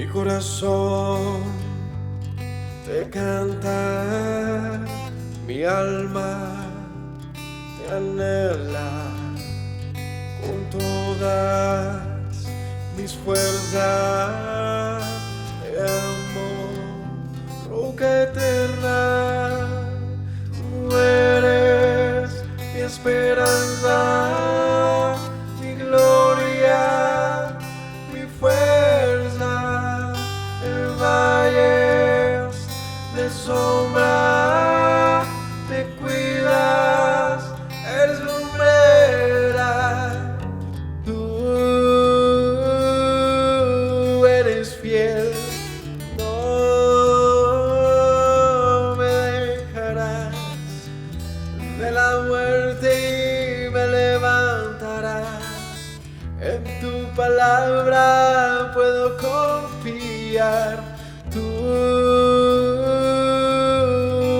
Mi corazón te canta, mi alma te anhela con todas mis fuerzas. Te amo, roca eterna, tú eres mi esperanza, mi gloria, mi fuerza. En valles de sombra te cuidas, eres lumbrera. Tú eres fiel, no me dejarás. De la muerte y me levantarás. En tu palabra puedo confiar. Tú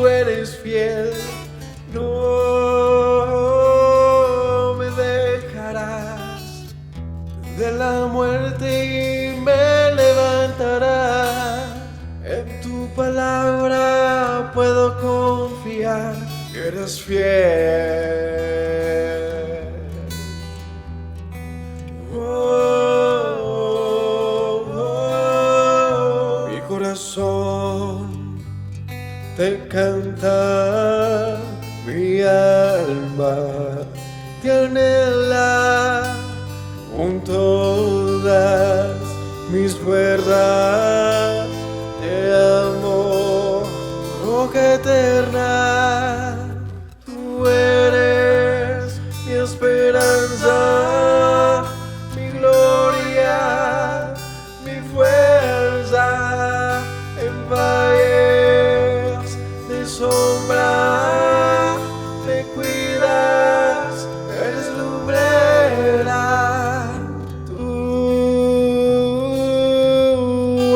eres fiel, no me dejarás. De la muerte y me levantarás. En tu palabra puedo confiar. Eres fiel. Mi corazón te canta, mi alma te anhela con todas mis fuerzas. Te amo, roca eterna, tú eres mi esperanza, mi gloria, mi fuerza. En valles de sombra te cuidas, eres lumbrera. Tú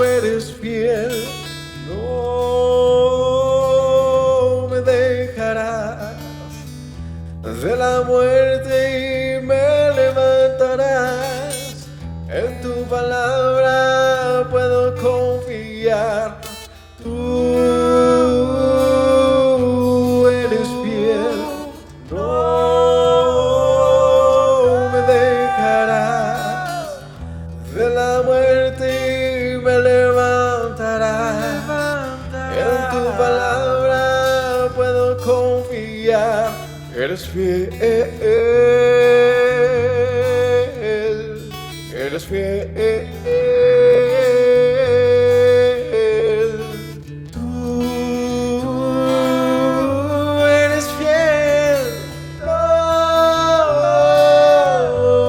eres fiel, no me dejarás. De la muerte y me levantarás. En tu palabra puedo confiar. Tú eres fiel, no me dejarás. De la muerte y me levantarás. En tu palabra puedo confiar. Eres fiel, eres fiel. Tú eres fiel, no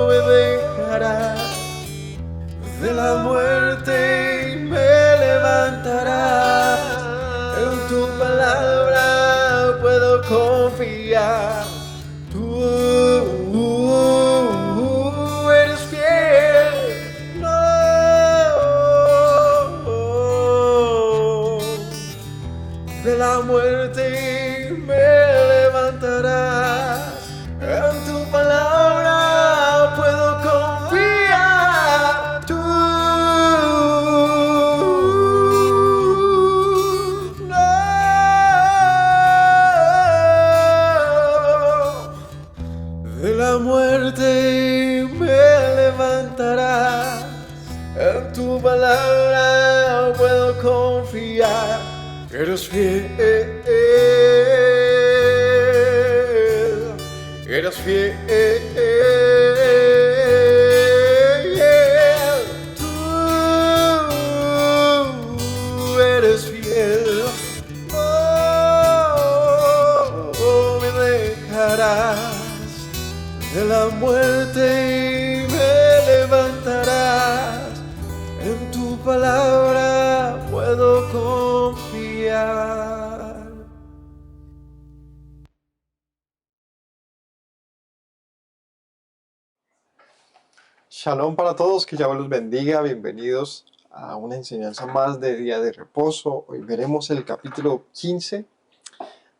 me dejarás. De la muerte y me levantarás. En tu palabra puedo confiar. Tú eres fiel, no. De la muerte y me levantarás. En tu palabra puedo confiar. Tú no. De la muerte me levantarás. En tu palabra puedo confiar. Eres fiel, eres fiel. Tú eres fiel, no me dejarás. De la muerte y me levantarás. En tu palabra puedo confiar. Shalom para todos, que Yahweh los bendiga. Bienvenidos a una enseñanza más de Día de Reposo. Hoy veremos el capítulo 15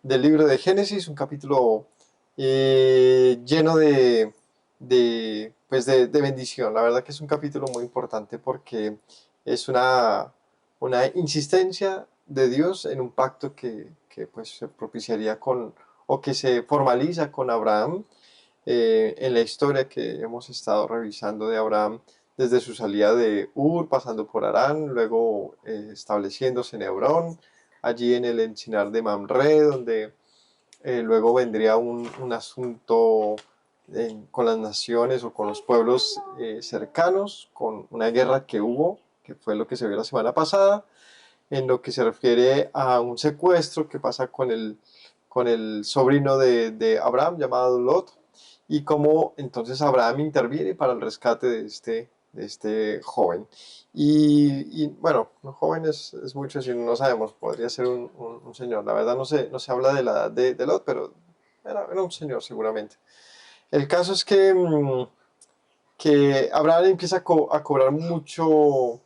del libro de Génesis, un capítulo lleno de bendición. La verdad que es un capítulo muy importante porque es una insistencia de Dios en un pacto que pues se propiciaría con, o que se formaliza con Abraham en la historia que hemos estado revisando de Abraham desde su salida de Ur, pasando por Harán, luego estableciéndose en Hebrón, allí en el encinar de Mamre, donde luego vendría un asunto con las naciones o con los pueblos cercanos, con una guerra que hubo, que fue lo que se vio la semana pasada, en lo que se refiere a un secuestro que pasa con el sobrino de Abraham llamado Lot, y cómo entonces Abraham interviene para el rescate de este joven. Y bueno, un joven es mucho, si no sabemos, podría ser un señor. La verdad no se habla de la edad de Lot, pero era un señor seguramente. El caso es que Abraham empieza a cobrar mucho,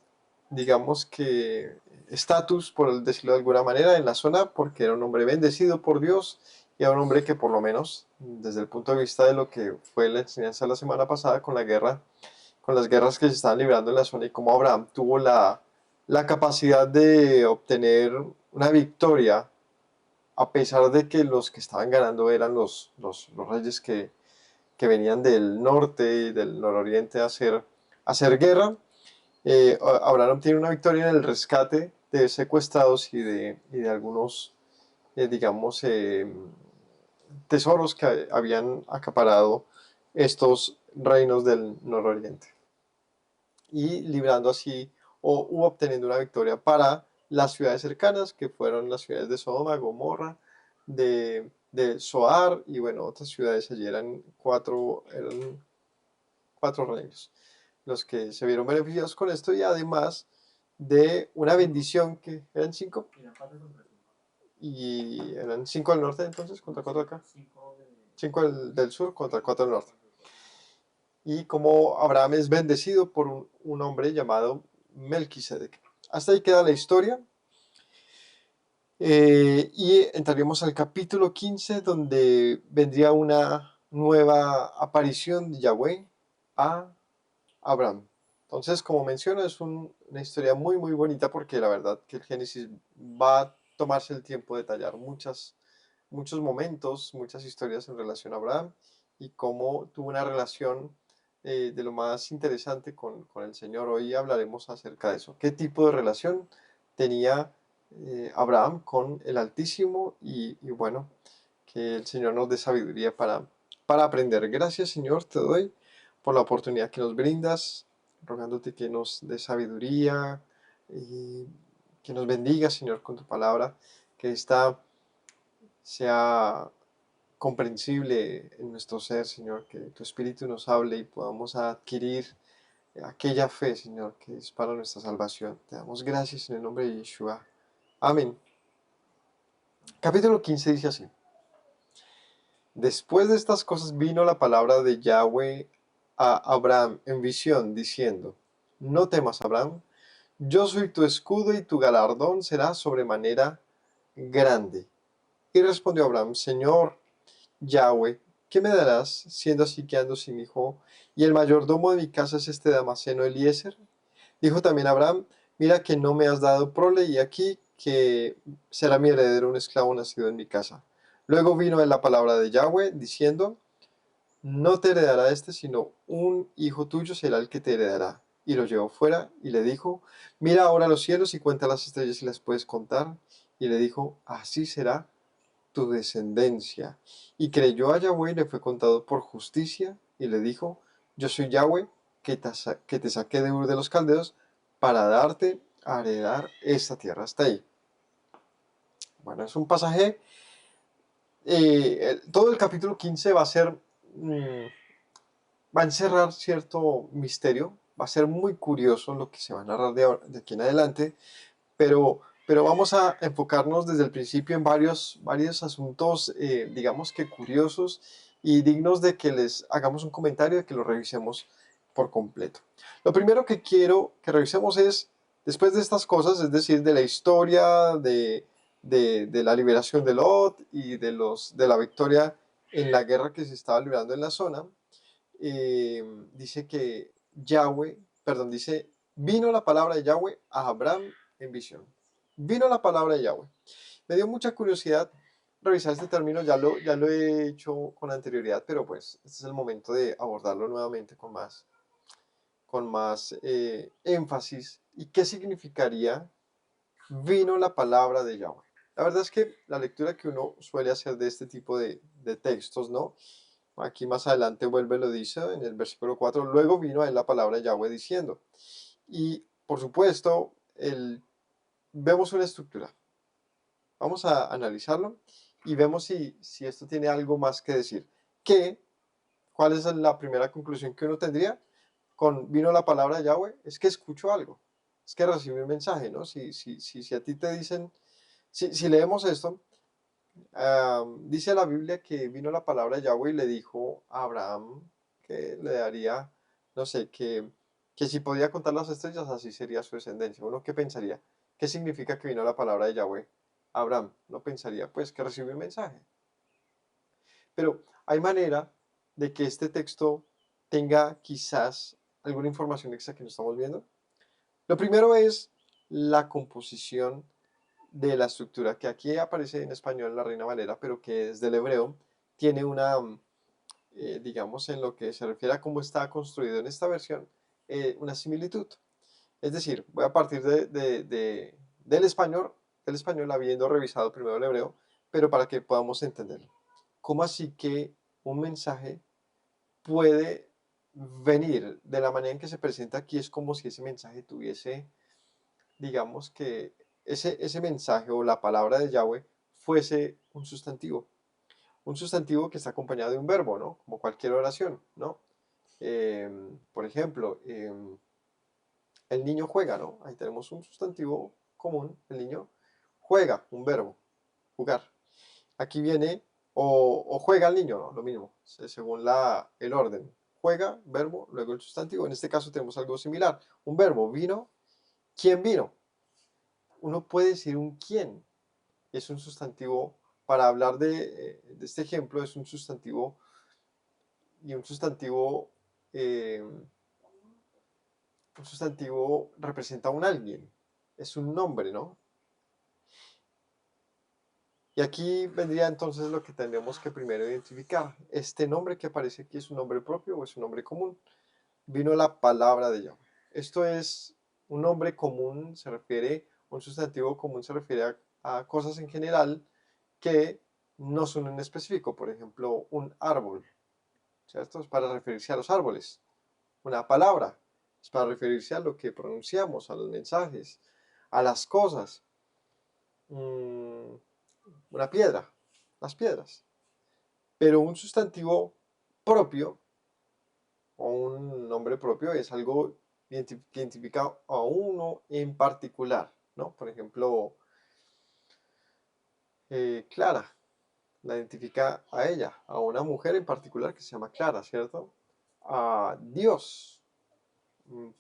digamos que, estatus, por decirlo de alguna manera, en la zona, porque era un hombre bendecido por Dios y era un hombre que por lo menos, desde el punto de vista de lo que fue la enseñanza la semana pasada con la guerra, con las guerras que se estaban librando en la zona y cómo Abraham tuvo la capacidad de obtener una victoria a pesar de que los que estaban ganando eran los reyes que venían del norte y del nororiente a hacer guerra. Abraham obtiene una victoria en el rescate de secuestrados y de algunos, digamos, tesoros que habían acaparado estos reinos del nororiente. Y librando así o obteniendo una victoria para las ciudades cercanas, que fueron las ciudades de Sodoma, Gomorra, de Zoar y bueno, otras ciudades allí eran cuatro reinos los que se vieron beneficiados con esto y además de una bendición que eran cinco y eran cinco del norte entonces contra cuatro acá, cinco del sur contra cuatro del norte, y como Abraham es bendecido por un hombre llamado Melquisedec. Hasta ahí queda la historia. Y entraríamos al capítulo 15 donde vendría una nueva aparición de Yahweh a Abraham. Entonces, como menciono, es una historia muy, muy bonita porque la verdad que el Génesis va a tomarse el tiempo de detallar muchos momentos, muchas historias en relación a Abraham y cómo tuvo una relación de lo más interesante con el Señor. Hoy hablaremos acerca de eso. ¿Qué tipo de relación tenía Abraham con el Altísimo? Y bueno, que el Señor nos dé sabiduría para aprender. Gracias, Señor, te doy por la oportunidad que nos brindas, rogándote que nos dé sabiduría y que nos bendiga, Señor, con tu palabra, que esta sea comprensible en nuestro ser, Señor, que tu Espíritu nos hable y podamos adquirir aquella fe, Señor, que es para nuestra salvación. Te damos gracias en el nombre de Yeshua. Amén. Capítulo 15 dice así. Después de estas cosas vino la palabra de Yahweh a Abraham en visión, diciendo, no temas, Abraham, yo soy tu escudo y tu galardón será sobremanera grande. Y respondió Abraham, Señor Yahweh, ¿qué me darás, siendo así que ando sin hijo, y el mayordomo de mi casa es este Damaseno Eliezer? Dijo también Abraham, mira que no me has dado prole, y aquí que será mi heredero un esclavo nacido en mi casa. Luego vino la palabra de Yahweh, diciendo, no te heredará este, sino un hijo tuyo será el que te heredará. Y lo llevó fuera, y le dijo, mira ahora los cielos y cuenta las estrellas si las puedes contar. Y le dijo, así será tu descendencia. Y creyó a Yahweh y le fue contado por justicia, y le dijo, yo soy Yahweh, que te saqué de Ur de los Caldeos, para darte a heredar esta tierra. Hasta ahí. Bueno, es un pasaje, todo el capítulo 15 va a ser, va a encerrar cierto misterio, va a ser muy curioso lo que se va a narrar de aquí en adelante, pero vamos a enfocarnos desde el principio en varios asuntos, digamos que curiosos y dignos de que les hagamos un comentario, de que lo revisemos por completo. Lo primero que quiero que revisemos es, después de estas cosas, es decir, de la historia, de la liberación de Lot y de la victoria en la guerra que se estaba librando en la zona, dice que Yahweh, perdón, dice Vino la palabra de Yahweh a Abraham en visión. Vino la palabra de Yahweh. Me dio mucha curiosidad revisar este término, ya lo he hecho con anterioridad, pero pues este es el momento de abordarlo nuevamente con más énfasis. ¿Y qué significaría vino la palabra de Yahweh? La verdad es que la lectura que uno suele hacer de este tipo de textos, ¿no? Aquí más adelante vuelve, lo dice en el versículo 4, luego vino a él la palabra de Yahweh diciendo. Y por supuesto, vemos una estructura. Vamos a analizarlo y vemos si esto tiene algo más que decir. ¿Cuál es la primera conclusión que uno tendría con vino la palabra de Yahweh? Es que escucho algo, es que recibí un mensaje, ¿no? Si a ti te dicen, si leemos esto, dice la Biblia que vino la palabra de Yahweh y le dijo a Abraham que le daría, no sé, que si podía contar las estrellas, así sería su descendencia. ¿Uno qué pensaría? ¿Qué significa que vino la palabra de Yahweh? Abraham no pensaría, pues, que recibió un mensaje. Pero hay manera de que este texto tenga quizás alguna información extra que no estamos viendo. Lo primero es la composición de la estructura, que aquí aparece en español la Reina Valera, pero que desde el hebreo tiene una, digamos, en lo que se refiere a cómo está construido en esta versión, una similitud. Es decir, voy a partir del español habiendo revisado primero el hebreo, pero para que podamos entenderlo. ¿Cómo así que un mensaje puede venir de la manera en que se presenta aquí? Es como si ese mensaje tuviese, digamos que ese mensaje o la palabra de Yahweh fuese un sustantivo que está acompañado de un verbo, ¿no? Como cualquier oración, ¿no? Por ejemplo, el niño juega, ¿no? Ahí tenemos un sustantivo común, el niño juega, un verbo, jugar. Aquí viene o juega el niño, ¿no? Lo mismo, según el orden. Juega, verbo, luego el sustantivo. En este caso tenemos algo similar. Un verbo, vino. ¿Quién vino? Uno puede decir un quién. Es un sustantivo, para hablar de este ejemplo, es un sustantivo y un sustantivo representa a un alguien. Es un nombre, ¿no? Y aquí vendría entonces lo que tendríamos que primero identificar. ¿Este nombre que aparece aquí es un nombre propio o es un nombre común? Vino la palabra de Yahweh. Esto es un nombre común, un sustantivo común se refiere a cosas en general que no son en específico. Por ejemplo, un árbol, ¿cierto? Es para referirse a los árboles. Una palabra es para referirse a lo que pronunciamos, a los mensajes, a las cosas. Una piedra, las piedras. Pero un sustantivo propio o un nombre propio es algo que identifica a uno en particular, ¿no? Por ejemplo, Clara, la identifica a ella, a una mujer en particular que se llama Clara, ¿cierto? A Dios,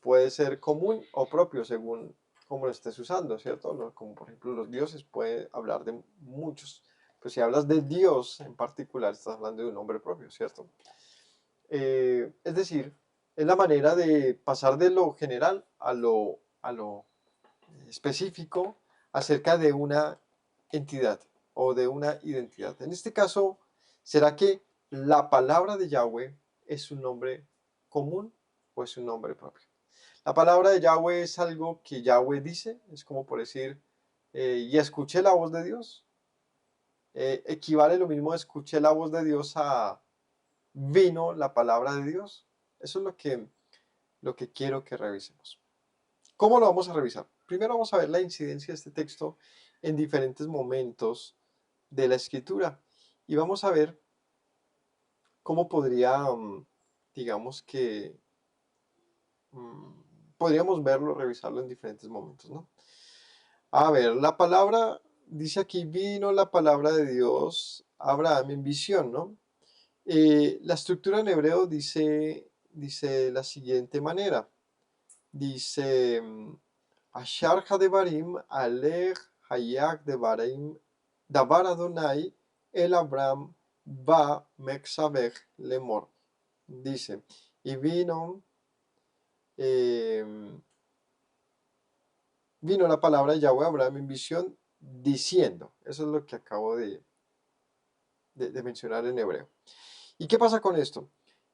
puede ser común o propio según cómo lo estés usando, ¿cierto? Como por ejemplo los dioses, puede hablar de muchos, pero si hablas de Dios en particular, estás hablando de un nombre propio, ¿cierto? Es decir, es la manera de pasar de lo general a lo específico acerca de una entidad o de una identidad. En este caso, ¿será que la palabra de Yahweh es un nombre común o es un nombre propio? La palabra de Yahweh es algo que Yahweh dice, es como por decir, y escuché la voz de Dios. Equivale lo mismo escuché la voz de Dios a vino la palabra de Dios. Eso es lo que quiero que revisemos. ¿Cómo lo vamos a revisar? Primero vamos a ver la incidencia de este texto en diferentes momentos de la escritura y vamos a ver cómo podría, digamos que, podríamos verlo, revisarlo en diferentes momentos, ¿no? A ver, la palabra, dice aquí, vino la palabra de Dios a Abraham en visión, ¿no? La estructura en hebreo dice la siguiente manera. Dice, Ashar Hadebarim, Alech Hayak Devarim, Dabar Adonai, El Abram, Ba Mexabech Lemor. Dice, y vino, vino la palabra de Yahweh a Abraham en visión diciendo. Eso es lo que acabo de mencionar en hebreo. ¿Y qué pasa con esto?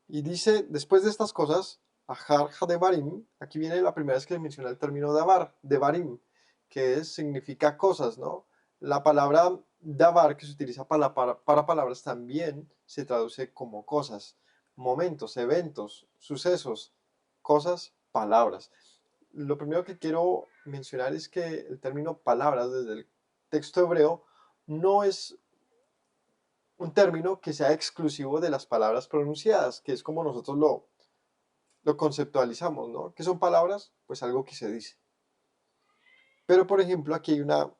Y dice, después de estas cosas, Ahar Hadebarim, aquí viene la primera vez que menciona el término davar, devarim, que significa cosas, ¿no? La palabra davar, que se utiliza para palabras, también se traduce como cosas, momentos, eventos, sucesos, cosas, palabras. Lo primero que quiero mencionar es que el término palabras desde el texto hebreo no es un término que sea exclusivo de las palabras pronunciadas, que es como nosotros lo conceptualizamos, ¿no? ¿Qué son palabras? Pues algo que se dice. Pero, por ejemplo, aquí hay una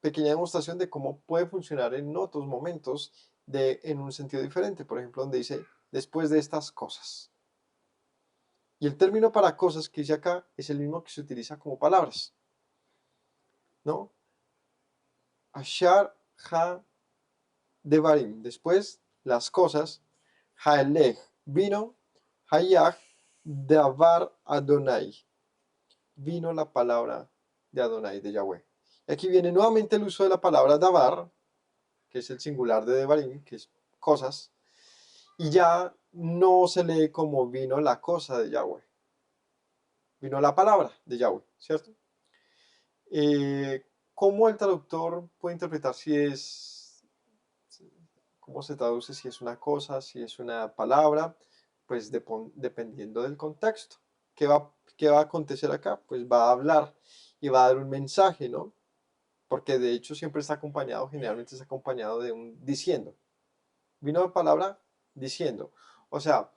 pequeña demostración de cómo puede funcionar en otros momentos en un sentido diferente. Por ejemplo, donde dice, después de estas cosas. Y el término para cosas que dice acá es el mismo que se utiliza como palabras, ¿no? Ashar ha devarim. Después, las cosas. Haelech, vino. Hayach, davar Adonai. Vino la palabra de Adonai, de Yahweh. Y aquí viene nuevamente el uso de la palabra davar, que es el singular de devarim, que es cosas, y ya no se lee como vino la cosa de Yahweh, vino la palabra de Yahweh, ¿cierto? ¿Cómo el traductor puede interpretar si es, cómo se traduce, si es una cosa, si es una palabra? Pues dependiendo del contexto. ¿Qué va a acontecer acá? Pues va a hablar y va a dar un mensaje, ¿no? Porque de hecho siempre está acompañado, generalmente está acompañado de un diciendo. Vino la palabra diciendo. O sea,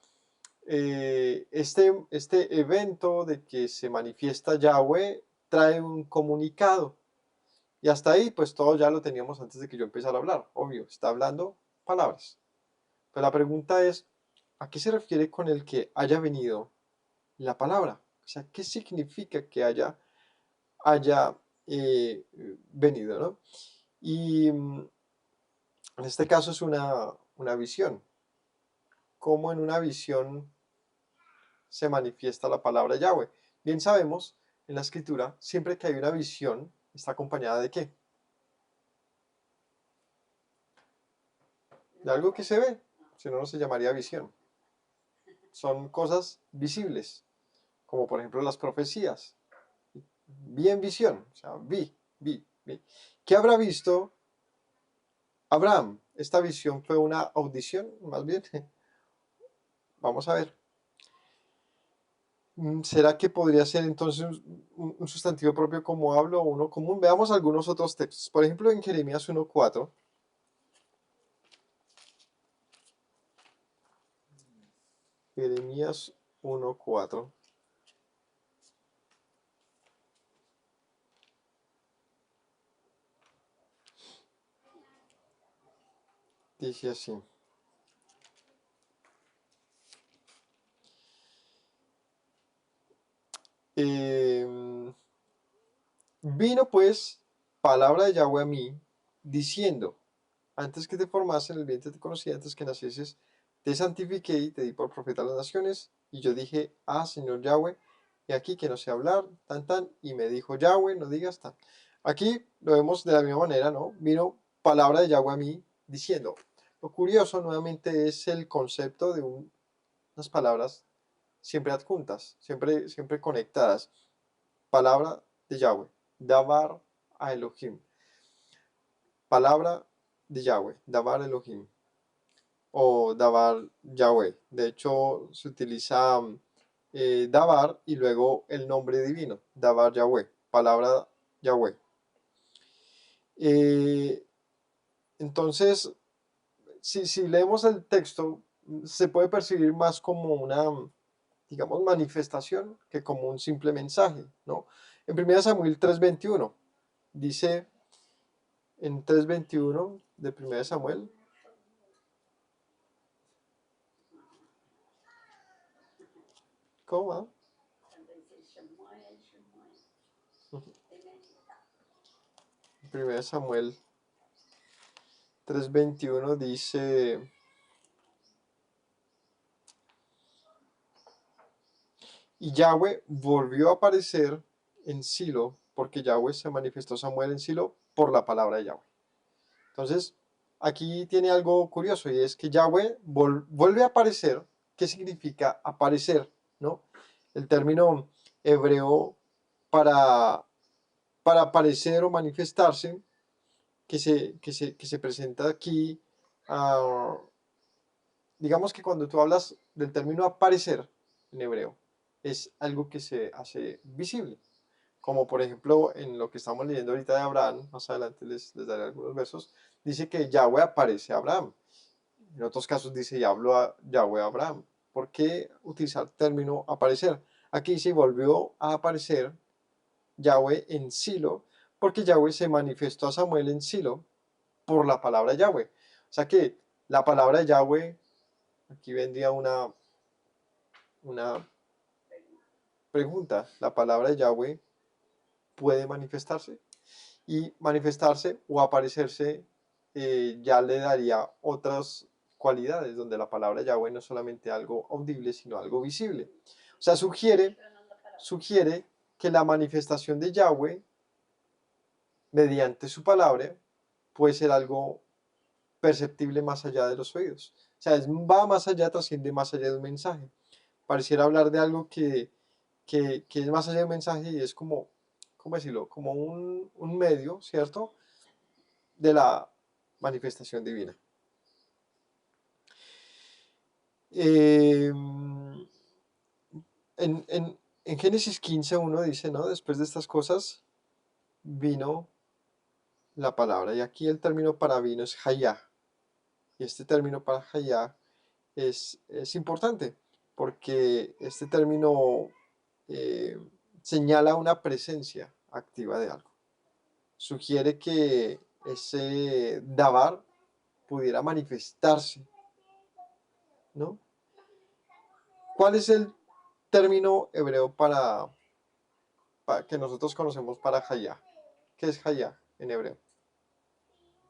este evento de que se manifiesta Yahweh trae un comunicado. Y hasta ahí, pues todo ya lo teníamos antes de que yo empezara a hablar. Obvio, está hablando palabras. Pero la pregunta es, ¿a qué se refiere con el que haya venido la palabra? O sea, ¿qué significa que haya venido, ¿no? Y en este caso es una visión. ¿Cómo en una visión se manifiesta la palabra Yahweh? Bien sabemos, en la escritura, siempre que hay una visión, está acompañada de ¿qué? De algo que se ve, si no, no se llamaría visión. Son cosas visibles, como por ejemplo las profecías. Vi en visión, o sea, vi. ¿Qué habrá visto Abraham? ¿Esta visión fue una audición, más bien? Vamos a ver. ¿Será que podría ser entonces un sustantivo propio como hablo o uno común? Veamos algunos otros textos. Por ejemplo, en Jeremías 1:4. Jeremías 1:4. Dice así. Vino pues palabra de Yahweh a mí, diciendo, antes que te formase en el vientre te conocí, antes que nacieses te santifiqué y te di por profeta a las naciones. Y yo dije, Señor Yahweh, he aquí que no sé hablar, tan, y me dijo Yahweh, no digas tan. Aquí lo vemos de la misma manera, ¿no? Vino palabra de Yahweh a mí, diciendo. Lo curioso nuevamente es el concepto de unas palabras siempre adjuntas, siempre conectadas. Palabra de Yahweh, Davar a Elohim. Palabra de Yahweh, Davar Elohim. O Davar Yahweh. De hecho, se utiliza Davar y luego el nombre divino, Davar Yahweh, palabra Yahweh. Entonces, si leemos el texto, se puede percibir más como una, digamos, manifestación que como un simple mensaje, ¿no? En 1 Samuel 3:21 dice, en 3:21 de 1 Samuel, ¿cómo va? 1 Samuel 3:21 dice, y Yahweh volvió a aparecer en Silo porque Yahweh se manifestó a Samuel en Silo por la palabra de Yahweh. Entonces, aquí tiene algo curioso y es que Yahweh vuelve a aparecer. ¿Qué significa aparecer? ¿No? El término hebreo para, para aparecer o manifestarse que se presenta aquí, ah, digamos que cuando tú hablas del término aparecer en hebreo, es algo que se hace visible. Como por ejemplo en lo que estamos leyendo ahorita de Abraham, más adelante les daré algunos versos, dice que Yahweh aparece a Abraham. En otros casos dice Yahweh a Abraham. ¿Por qué utilizar el término aparecer? Aquí sí volvió a aparecer Yahweh en Silo, porque Yahweh se manifestó a Samuel en Silo por la palabra de Yahweh. O sea que la palabra de Yahweh, aquí vendría una pregunta, la palabra de Yahweh puede manifestarse y manifestarse o aparecerse ya le daría otras cualidades donde la palabra de Yahweh no es solamente algo audible sino algo visible. O sea, sugiere que la manifestación de Yahweh mediante su palabra puede ser algo perceptible más allá de los oídos. O sea, va más allá, trasciende más allá de un mensaje. Pareciera hablar de algo que es más allá de un mensaje y es como, ¿cómo decirlo? Como un medio, ¿cierto? De la manifestación divina. En Génesis 15:1 dice, ¿no? Después de estas cosas vino la palabra. Y aquí el término para vino es hayá. Y este término para hayá es importante porque este término señala una presencia activa de algo. Sugiere que ese dabar pudiera manifestarse, ¿no? ¿Cuál es el término hebreo para que nosotros conocemos para hayá? ¿Qué es hayá en hebreo?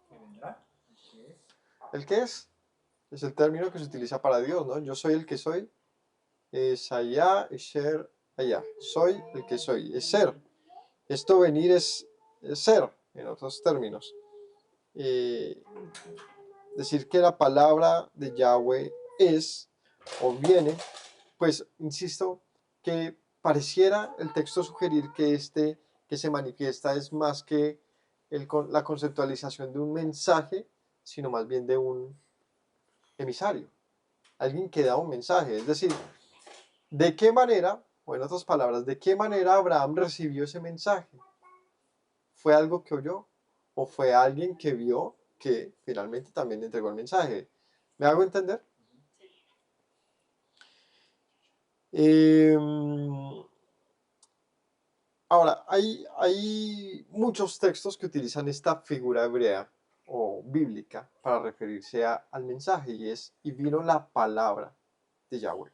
¿Qué vendrá? ¿Qué es? ¿El qué es? Es el término que se utiliza para Dios, ¿no? Yo soy el que soy. Es hayá, es ser, hayá. Soy el que soy. Es ser. Esto venir es ser, en otros términos. Decir que la palabra de Yahweh es o viene, pues insisto que pareciera el texto sugerir que este que se manifiesta es más que la conceptualización de un mensaje, sino más bien de un emisario, alguien que da un mensaje. Es decir, ¿de qué manera, o en otras palabras, de qué manera Abraham recibió ese mensaje? ¿Fue algo que oyó? ¿O fue alguien que vio que finalmente también entregó el mensaje? ¿Me hago entender? Eh, Ahora, hay muchos textos que utilizan esta figura hebrea o bíblica para referirse al mensaje y vino la palabra de Yahweh.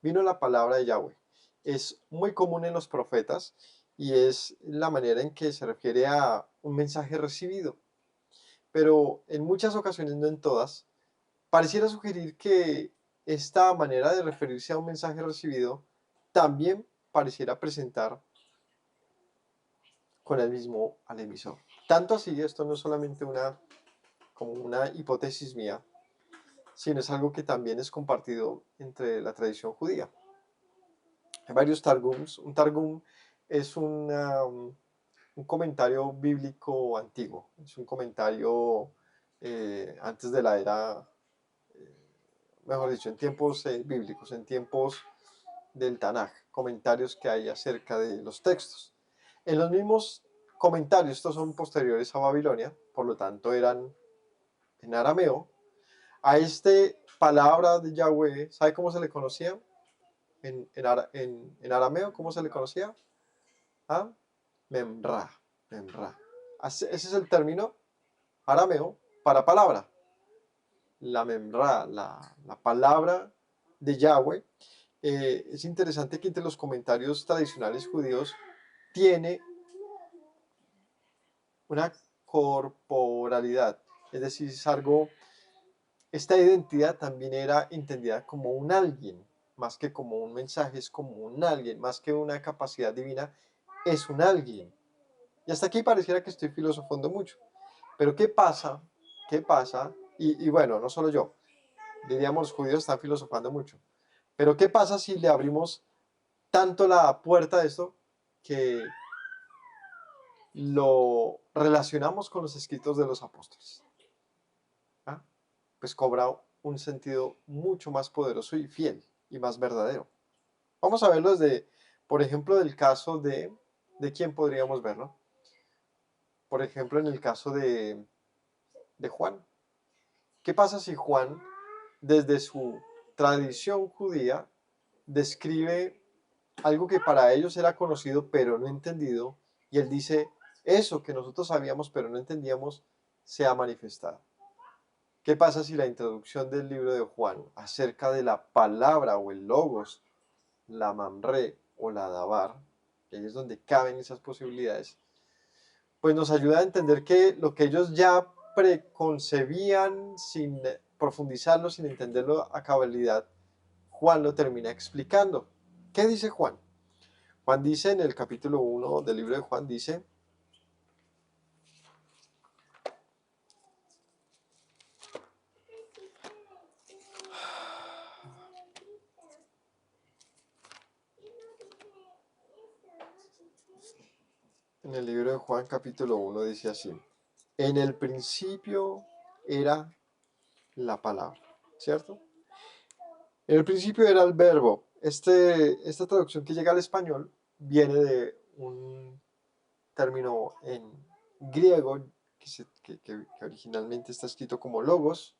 Vino la palabra de Yahweh. Es muy común en los profetas y es la manera en que se refiere a un mensaje recibido. Pero en muchas ocasiones, no en todas, pareciera sugerir que esta manera de referirse a un mensaje recibido también pareciera presentar con el mismo al emisor. Tanto así, esto no es solamente como una hipótesis mía, sino es algo que también es compartido entre la tradición judía. Hay varios targums. Un targum es un comentario bíblico antiguo, es un comentario antes de la era, mejor dicho, en tiempos bíblicos, en tiempos del Tanaj, comentarios que hay acerca de los textos. En los mismos comentarios, estos son posteriores a Babilonia, por lo tanto eran en arameo. A este palabra de Yahweh, ¿sabe cómo se le conocía? En arameo, ¿cómo se le conocía? A Memra. Memra. Ese es el término arameo para palabra. La Memra, la palabra de Yahweh. Es interesante que entre los comentarios tradicionales judíos tiene una corporalidad, es decir, es algo, esta identidad también era entendida como un alguien, más que como un mensaje, es como un alguien, más que una capacidad divina, es un alguien. Y hasta aquí pareciera que estoy filosofando mucho. Pero ¿qué pasa? ¿Qué pasa? Y bueno, no solo yo, diríamos los judíos están filosofando mucho. Pero ¿qué pasa si le abrimos tanto la puerta a esto que lo relacionamos con los escritos de los apóstoles? ¿Ah? Pues cobra un sentido mucho más poderoso y fiel y más verdadero. Vamos a verlo desde, por ejemplo, del caso ¿de quién podríamos verlo? Por ejemplo, en el caso de Juan. ¿Qué pasa si Juan, desde su tradición judía, describe algo que para ellos era conocido pero no entendido, y él dice, eso que nosotros sabíamos pero no entendíamos, se ha manifestado? ¿Qué pasa si la introducción del libro de Juan acerca de la palabra o el logos, la mamre o la dabar, que ahí es donde caben esas posibilidades, pues nos ayuda a entender que lo que ellos ya preconcebían sin profundizarlo, sin entenderlo a cabalidad, Juan lo termina explicando? ¿Qué dice Juan? Juan dice en el capítulo 1 del libro de Juan, dice, en el libro de Juan capítulo 1 dice así, en el principio era la palabra, ¿cierto? En el principio era el verbo. Esta traducción que llega al español viene de un término en griego que originalmente está escrito como logos,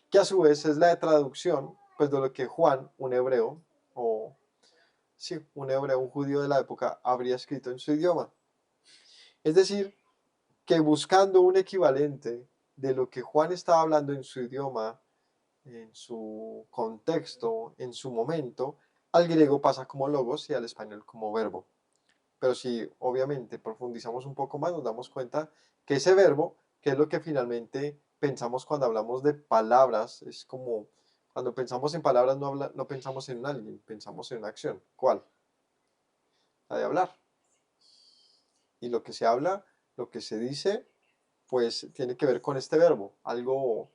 que a su vez es la traducción pues, de lo que Juan, un hebreo, o sí, un hebreo, un judío de la época, habría escrito en su idioma. Es decir, que buscando un equivalente de lo que Juan estaba hablando en su idioma, en su contexto, en su momento, al griego pasa como logos y al español como verbo. Pero si obviamente profundizamos un poco más, nos damos cuenta que ese verbo, que es lo que finalmente pensamos cuando hablamos de palabras, es como cuando pensamos en palabras no pensamos en un alguien, pensamos en una acción. ¿Cuál? La de hablar. Y lo que se habla, lo que se dice, pues tiene que ver con este verbo, algo,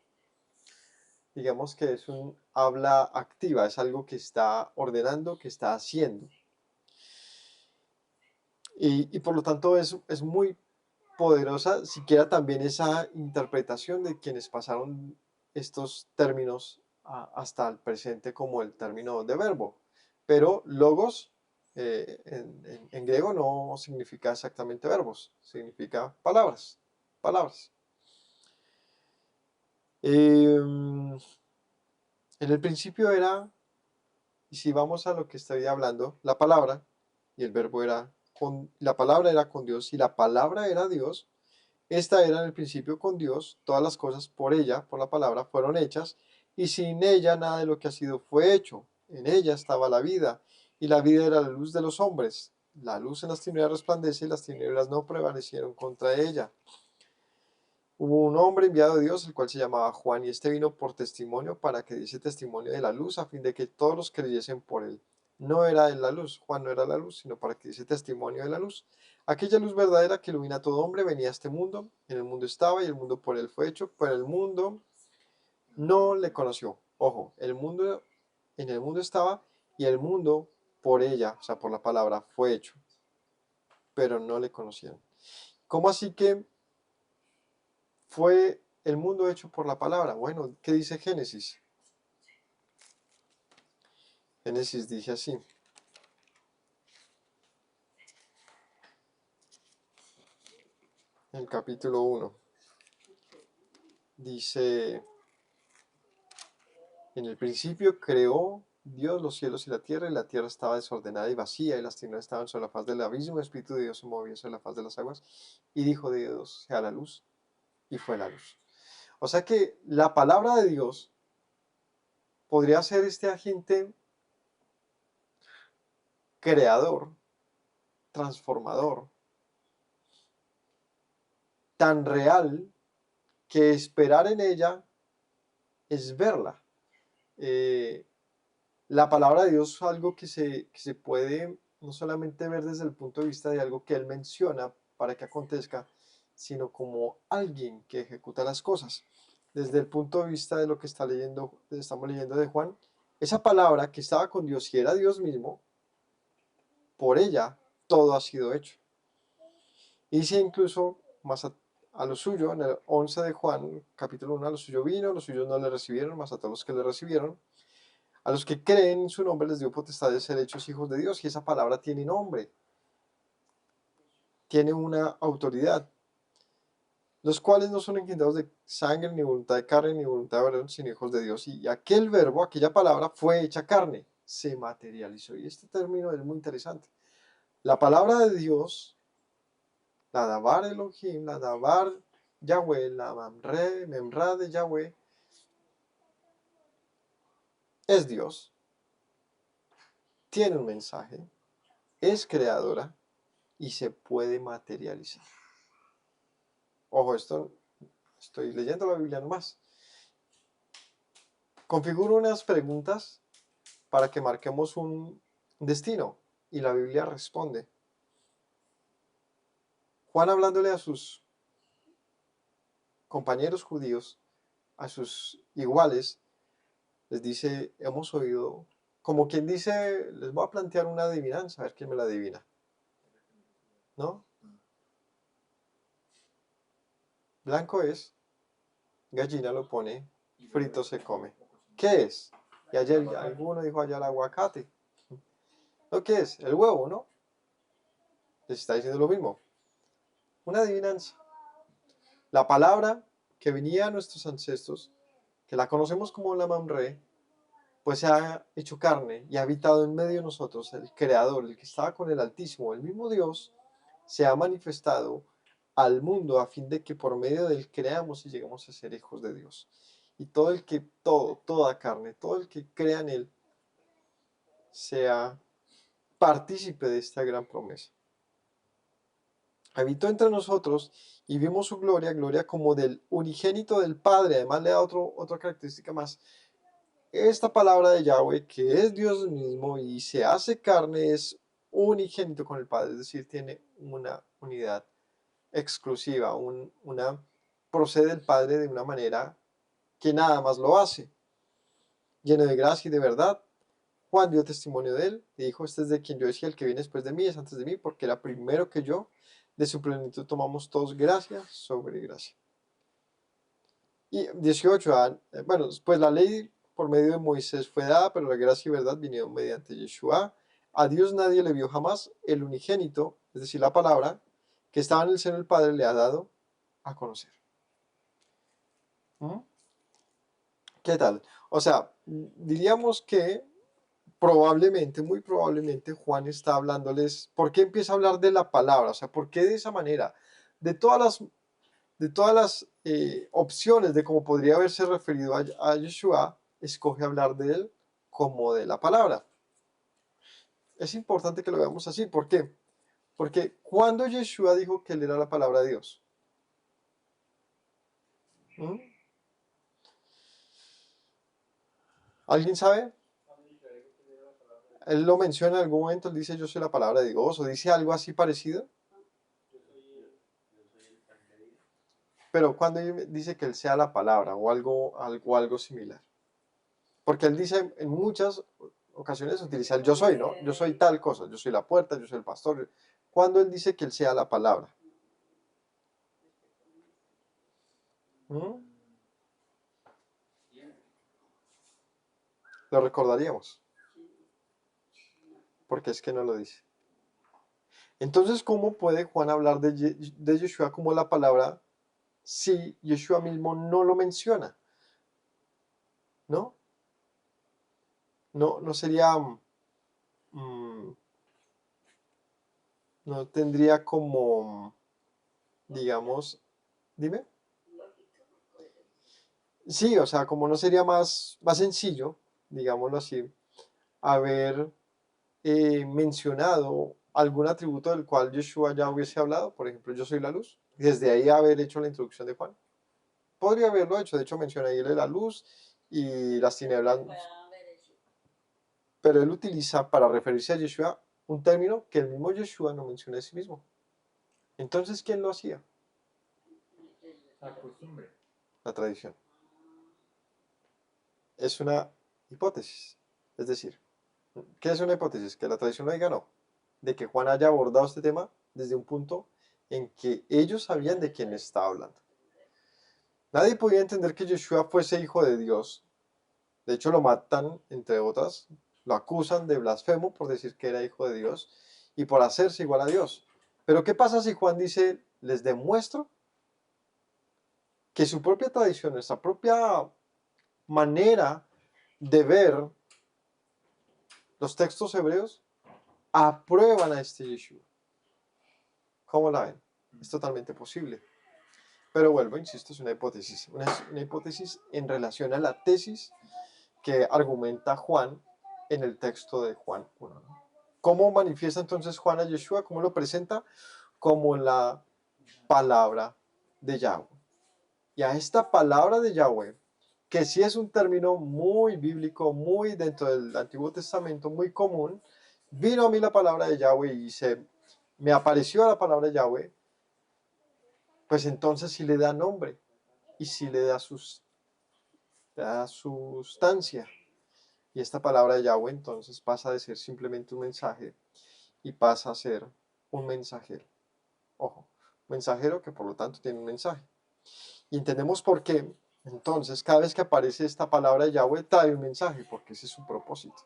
digamos que es un habla activa, es algo que está ordenando, que está haciendo. Y por lo tanto es muy poderosa, siquiera también esa interpretación de quienes pasaron estos términos hasta el presente como el término de verbo. Pero logos en griego no significa exactamente verbos, significa palabras, palabras. En el principio era, y si vamos a lo que estoy hablando, la palabra, y el verbo era, la palabra era con Dios, y la palabra era Dios. Esta era en el principio con Dios, todas las cosas por ella, por la palabra, fueron hechas, y sin ella nada de lo que ha sido fue hecho. En ella estaba la vida, y la vida era la luz de los hombres. La luz en las tinieblas resplandece, y las tinieblas no prevalecieron contra ella. Hubo un hombre enviado de Dios, el cual se llamaba Juan, y este vino por testimonio para que diese testimonio de la luz, a fin de que todos los creyesen por él. No era él la luz, Juan no era la luz, sino para que diese testimonio de la luz. Aquella luz verdadera que ilumina a todo hombre venía a este mundo, en el mundo estaba y el mundo por él fue hecho, pero el mundo no le conoció. Ojo, el mundo en el mundo estaba y el mundo por ella, o sea, por la palabra, fue hecho, pero no le conocieron. ¿Cómo así que fue el mundo hecho por la palabra? Bueno, ¿qué dice Génesis? Génesis dice así. En el capítulo 1. Dice, en el principio creó Dios los cielos y la tierra estaba desordenada y vacía, y las tinieblas estaban sobre la faz del abismo, el Espíritu de Dios se movía sobre la faz de las aguas, y dijo Dios, sea la luz, y fue la luz. O sea que la palabra de Dios podría ser este agente creador, transformador, tan real que esperar en ella es verla. Eh, la palabra de Dios es algo que se puede no solamente ver desde el punto de vista de algo que Él menciona, para que acontezca, sino como alguien que ejecuta las cosas. Desde el punto de vista de lo que estamos leyendo de Juan, esa palabra que estaba con Dios y era Dios mismo, por ella todo ha sido hecho. Y dice incluso más a lo suyo, en el 11 de Juan, capítulo 1, a lo suyo vino, los suyos no le recibieron, más a todos los que le recibieron, a los que creen en su nombre les dio potestad de ser hechos hijos de Dios. Y esa palabra tiene nombre, tiene una autoridad, los cuales no son engendrados de sangre, ni voluntad de carne, ni voluntad de varón, sino hijos de Dios. Y aquel verbo, aquella palabra, fue hecha carne, se materializó. Y este término es muy interesante. La palabra de Dios, la Dabar Elohim, la Dabar Yahweh, la Memra de Yahweh, es Dios, tiene un mensaje, es creadora y se puede materializar. Ojo, esto estoy leyendo la Biblia nomás. Configuro unas preguntas para que marquemos un destino y la Biblia responde. Juan hablándole a sus compañeros judíos, a sus iguales, les dice, hemos oído, como quien dice, les voy a plantear una adivinanza, a ver quién me la adivina. ¿No? Blanco es, gallina lo pone, frito se come. ¿Qué es? Y ayer alguno dijo allá el aguacate. ¿No qué es? El huevo, ¿no? Les está diciendo lo mismo. Una adivinanza. La palabra que venía a nuestros ancestros, que la conocemos como la Mamre, pues se ha hecho carne y ha habitado en medio de nosotros. El Creador, el que estaba con el Altísimo, el mismo Dios, se ha manifestado al mundo a fin de que por medio de él creamos y lleguemos a ser hijos de Dios. Y toda carne, todo el que crea en él, sea partícipe de esta gran promesa. Habitó entre nosotros y vimos su gloria, gloria como del unigénito del Padre. Además le da otra característica más. Esta palabra de Yahweh, que es Dios mismo y se hace carne, es unigénito con el Padre, es decir, tiene una unidad exclusiva, procede del Padre de una manera que nada más lo hace. Lleno de gracia y de verdad, Juan dio testimonio de él y dijo, este es de quien yo decía, el que viene después de mí es antes de mí, porque era primero que yo. De su plenitud tomamos todos gracia sobre gracia. Y 18, bueno, pues la ley por medio de Moisés fue dada, pero la gracia y verdad vinieron mediante Yeshua. A Dios nadie le vio jamás, el unigénito, es decir, la palabra, que estaba en el seno del Padre, le ha dado a conocer. ¿Mm? ¿Qué tal? O sea, diríamos que probablemente, muy probablemente, Juan está hablándoles. ¿Por qué empieza a hablar de la palabra? O sea, ¿por qué de esa manera? De todas las opciones de cómo podría haberse referido a Yeshua, escoge hablar de él como de la palabra. Es importante que lo veamos así. ¿Por qué? Porque cuando Yeshua dijo que él era la palabra de Dios, ¿Mm? ¿Alguien sabe? Él lo menciona en algún momento, él dice yo soy la palabra de Dios, o dice algo así parecido. Pero cuando dice que él sea la palabra o algo similar. Porque él dice en muchas ocasiones utiliza el yo soy, ¿no? Yo soy tal cosa, yo soy la puerta, yo soy el pastor. Cuando él dice que él sea la palabra. ¿Mm? Lo recordaríamos. Porque es que no lo dice. Entonces, ¿cómo puede Juan hablar de Yeshua como la palabra si Yeshua mismo no lo menciona? ¿No? No sería, no tendría como, digamos, dime. Sí, o sea, como no sería más sencillo, digámoslo así, haber mencionado algún atributo del cual Yeshua ya hubiese hablado, por ejemplo, yo soy la luz, desde ahí haber hecho la introducción de Juan. Podría haberlo hecho, de hecho menciona ahí la luz y las tinieblas, pero él utiliza para referirse a Yeshua un término que el mismo Yeshua no menciona de sí mismo. Entonces, ¿quién lo hacía? La costumbre. La tradición. Es una hipótesis. Es decir, ¿qué es una hipótesis? Que la tradición lo diga, no. De que Juan haya abordado este tema desde un punto en que ellos sabían de quién estaba hablando. Nadie podía entender que Yeshua fuese hijo de Dios. De hecho, lo matan, entre otras, lo acusan de blasfemo por decir que era hijo de Dios y por hacerse igual a Dios. Pero ¿qué pasa si Juan dice, les demuestro que su propia tradición, esa propia manera de ver los textos hebreos, aprueban a este Yeshua? ¿Cómo la ven? Es totalmente posible. Pero vuelvo, insisto, es una hipótesis. Una hipótesis en relación a la tesis que argumenta Juan en el texto de Juan 1, ¿no? ¿Cómo manifiesta entonces Juan a Yeshua? ¿Cómo lo presenta? Como la palabra de Yahweh. Y a esta palabra de Yahweh, que sí es un término muy bíblico, muy dentro del Antiguo Testamento, muy común, vino a mí la palabra de Yahweh y me apareció la palabra de Yahweh, pues entonces sí le da nombre y sí le da sustancia. Y esta palabra de Yahweh entonces pasa de ser simplemente un mensaje y pasa a ser un mensajero. Ojo, mensajero que por lo tanto tiene un mensaje. Y entendemos por qué. Entonces, cada vez que aparece esta palabra de Yahweh, trae un mensaje, porque ese es su propósito.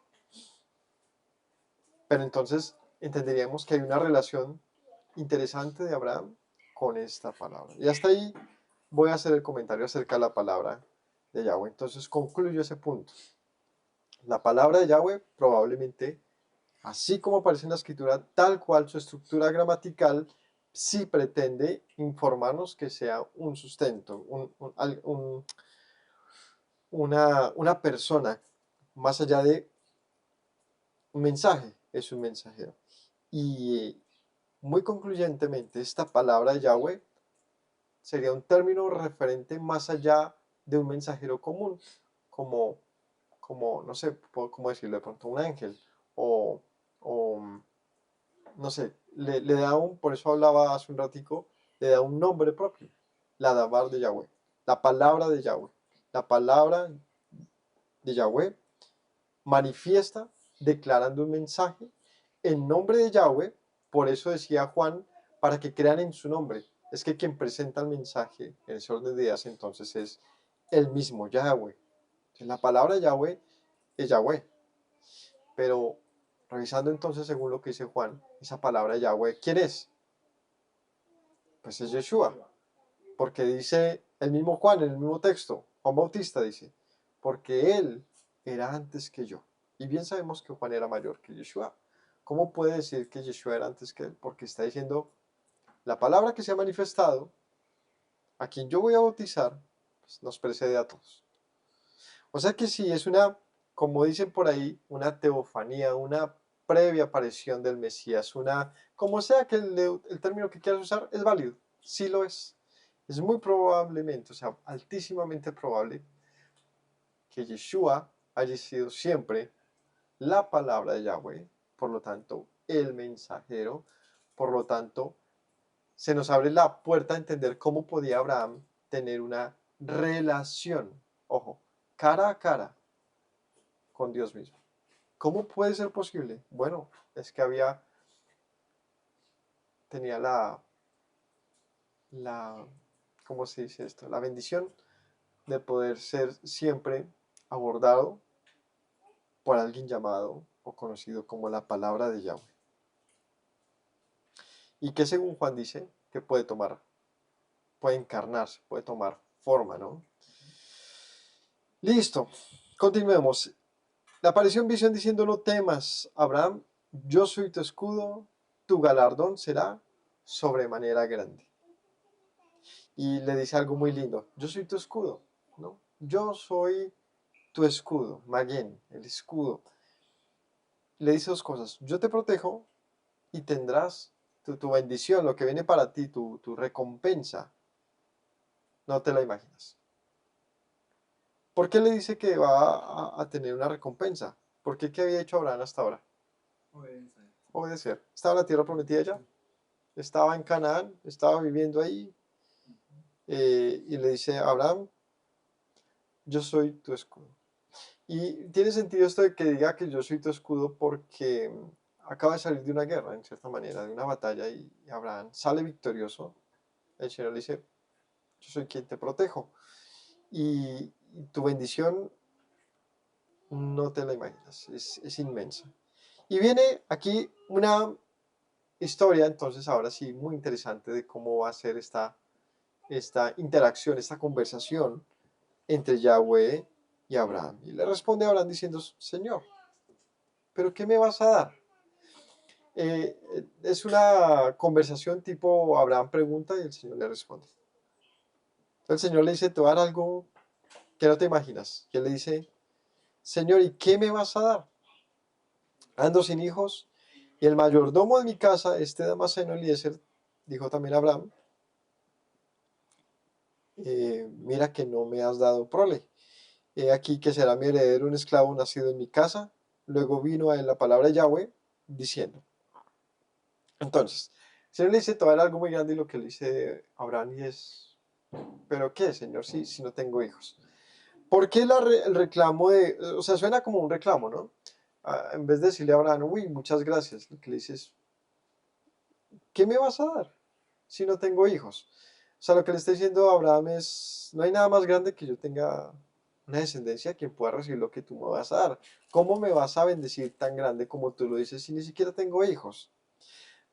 Pero entonces entenderíamos que hay una relación interesante de Abraham con esta palabra. Y hasta ahí voy a hacer el comentario acerca de la palabra de Yahweh. Entonces concluyo ese punto. La palabra de Yahweh probablemente, así como aparece en la escritura, tal cual su estructura gramatical, sí pretende informarnos que sea un sustento, una persona, más allá de un mensaje, es un mensajero. Y muy concluyentemente, esta palabra de Yahweh sería un término referente más allá de un mensajero común, como, no sé, cómo decirlo de pronto, un ángel, o no sé, le da por eso hablaba hace un ratico, le da un nombre propio, la Dabar de Yahweh, la palabra de Yahweh. La palabra de Yahweh manifiesta declarando un mensaje en nombre de Yahweh. Por eso decía Juan, para que crean en su nombre. Es que quien presenta el mensaje en ese orden de ideas entonces es el mismo Yahweh. Entonces, la palabra Yahweh es Yahweh. Pero revisando entonces según lo que dice Juan, esa palabra Yahweh, ¿quién es? Pues es Yeshua. Porque dice el mismo Juan en el mismo texto, Juan Bautista dice, porque él era antes que yo. Y bien sabemos que Juan era mayor que Yeshua. ¿Cómo puede decir que Yeshua era antes que él? Porque está diciendo, la palabra que se ha manifestado, a quien yo voy a bautizar, pues nos precede a todos. O sea que sí, es una, como dicen por ahí, una teofanía, una previa aparición del Mesías, como sea que el término que quieras usar, es válido, sí lo es. Es muy probablemente, o sea, altísimamente probable, que Yeshua haya sido siempre la palabra de Yahweh, por lo tanto, el mensajero, por lo tanto, se nos abre la puerta a entender cómo podía Abraham tener una relación, ojo, cara a cara con Dios mismo. ¿Cómo puede ser posible? Bueno, es que tenía ¿cómo se dice esto? La bendición de poder ser siempre abordado por alguien llamado o conocido como la palabra de Yahweh. Y que según Juan dice, que puede encarnarse, puede tomar forma, ¿no? Listo, continuemos. Le apareció en visión diciendo, no temas, Abraham, yo soy tu escudo, tu galardón será sobremanera grande. Y le dice algo muy lindo, yo soy tu escudo, ¿no? Yo soy tu escudo, Maguen, el escudo. Le dice dos cosas, yo te protejo y tendrás tu bendición, lo que viene para ti, tu recompensa, no te la imaginas. ¿Por qué le dice que va a tener una recompensa? ¿Por qué? ¿Qué había hecho Abraham hasta ahora? Obedecer. Obedecer. ¿Estaba en la tierra prometida ya? estaba en Canaán, estaba viviendo ahí, y le dice a Abraham, yo soy tu escudo. Y tiene sentido esto de que diga que yo soy tu escudo porque acaba de salir de una guerra, en cierta manera, de una batalla, y Abraham sale victorioso. El Señor le dice, yo soy quien te protejo. Y tu bendición no te la imaginas, es inmensa. Y viene aquí una historia, entonces ahora sí, muy interesante de cómo va a ser esta interacción, esta conversación entre Yahweh y Abraham. Y le responde a Abraham diciendo, Señor, ¿pero qué me vas a dar? Es una conversación tipo Abraham pregunta y el Señor le responde. El Señor le dice, te voy a dar algo que no te imaginas. Y él le dice, Señor, ¿y qué me vas a dar? Ando sin hijos y el mayordomo de mi casa, este Damaseno Eliezer, dijo también a Abraham, mira que no me has dado prole. He aquí que será mi heredero un esclavo nacido en mi casa. Luego vino a él la palabra de Yahweh diciendo. Entonces, el Señor le dice, te va a dar algo muy grande y lo que le dice Abraham y es, ¿pero qué, Señor, si no tengo hijos? ¿Por qué el reclamo de, o sea, suena como un reclamo, ¿no? En vez de decirle a Abraham, uy, muchas gracias, lo que le dice es, ¿qué me vas a dar si no tengo hijos? O sea, lo que le está diciendo a Abraham es, no hay nada más grande que yo tenga una descendencia quien pueda recibir lo que tú me vas a dar. ¿Cómo me vas a bendecir tan grande como tú lo dices si ni siquiera tengo hijos?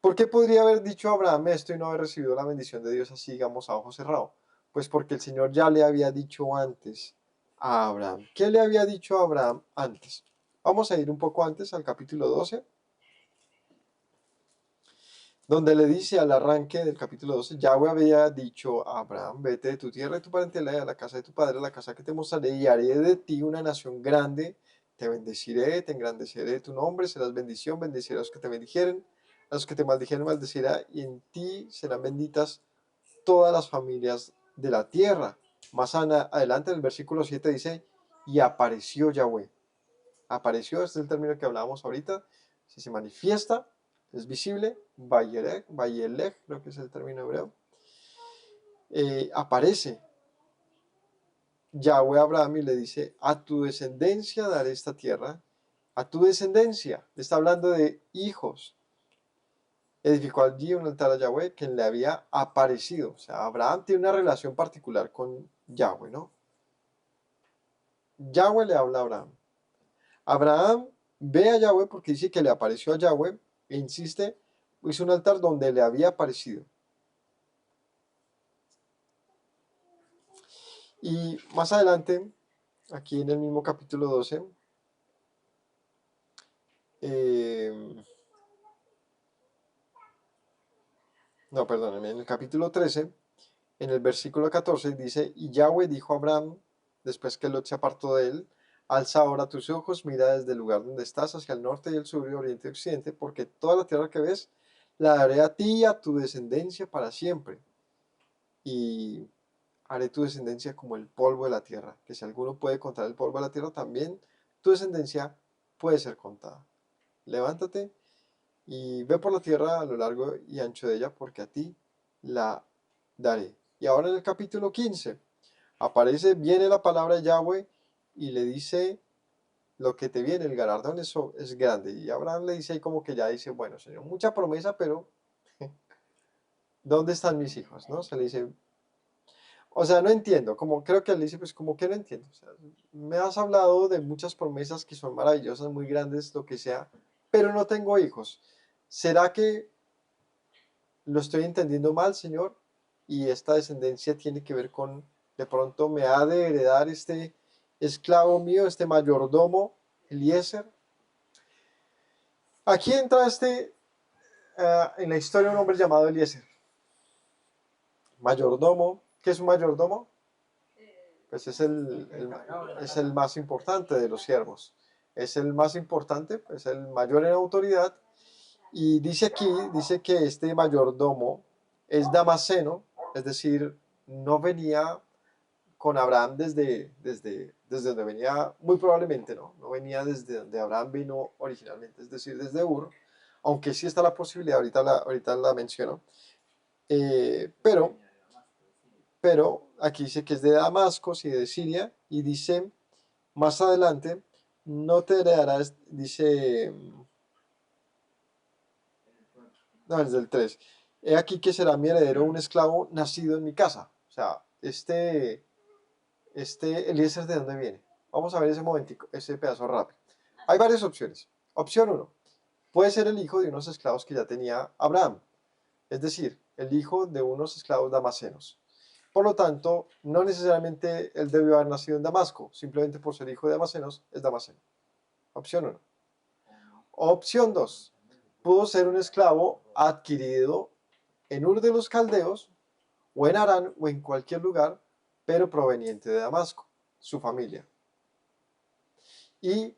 ¿Por qué podría haber dicho Abraham esto y no haber recibido la bendición de Dios así, digamos, a ojo cerrado? Pues porque el Señor ya le había dicho antes a Abraham. ¿Qué le había dicho a Abraham antes? Vamos a ir un poco antes al capítulo 12, donde le dice al arranque del capítulo 12, Yahweh había dicho a Abraham, vete de tu tierra y tu parentela y a la casa de tu padre, a la casa que te mostraré, y haré de ti una nación grande, te bendeciré, te engrandeceré tu nombre, serás bendición, bendeciré a los que te bendijeren, a los que te maldijeren maldecirá, y en ti serán benditas todas las familias de la tierra. Más adelante en el versículo 7 dice, y apareció Yahweh. Apareció, este es el término que hablábamos ahorita, si se manifiesta, es visible, Vayelech, creo que es el término hebreo, aparece Yahweh a Abraham y le dice, a tu descendencia daré esta tierra, a tu descendencia, le está hablando de hijos, edificó allí un altar a Yahweh que le había aparecido, o sea, Abraham tiene una relación particular con Yahweh, ¿no? Yahweh le habla a Abraham, Abraham ve a Yahweh porque dice que le apareció a Yahweh e insiste, hizo un altar donde le había aparecido. Y más adelante, aquí en el mismo capítulo 12, no, perdón, en el capítulo 13, en el versículo 14 dice, y Yahweh dijo a Abraham, después que Lot se apartó de él, alza ahora tus ojos, mira desde el lugar donde estás hacia el norte y el sur y oriente y occidente, porque toda la tierra que ves la daré a ti y a tu descendencia para siempre. Y haré tu descendencia como el polvo de la tierra, que si alguno puede contar el polvo de la tierra, también tu descendencia puede ser contada. Levántate y ve por la tierra a lo largo y ancho de ella, porque a ti la daré. Y ahora en el capítulo 15 aparece, viene la palabra de Yahweh y le dice lo que te viene, el galardón eso es grande. Y Abraham le dice ahí como que ya dice, bueno, Señor, mucha promesa, pero ¿dónde están mis hijos? ¿No? Se le dice, o sea, no entiendo, como creo que él dice, pues como que no entiendo. O sea, me has hablado de muchas promesas que son maravillosas, muy grandes, lo que sea, pero no tengo hijos. ¿Será que lo estoy entendiendo mal, Señor? Y esta descendencia tiene que ver con, de pronto me ha de heredar este esclavo mío, este mayordomo, Eliezer. Aquí entra en la historia un hombre llamado Eliezer. Mayordomo, ¿qué es un mayordomo? Pues es el más importante de los siervos. Es el más importante, es el mayor en autoridad. Y dice aquí, dice que este mayordomo es damaseno, es decir, no venía con Abraham desde donde venía, muy probablemente no venía desde donde Abraham vino originalmente, es decir, desde Ur, aunque sí está la posibilidad, ahorita la menciono, pero aquí dice que es de Damasco y de Siria, y dice más adelante, no te heredarás, dice, no, es del 3. He aquí que será mi heredero un esclavo nacido en mi casa. O sea, este Eliezer, ¿de dónde viene? Vamos a ver ese momentico, ese pedazo rápido. Hay varias opciones. Opción uno, puede ser el hijo de unos esclavos que ya tenía Abraham, es decir, el hijo de unos esclavos damasenos. Por lo tanto, no necesariamente él debió haber nacido en Damasco, simplemente por ser hijo de damasenos es damaseno. Opción uno. Opción 2, pudo ser un esclavo adquirido en Ur de los Caldeos, o en Harán, o en cualquier lugar, pero proveniente de Damasco, su familia. Y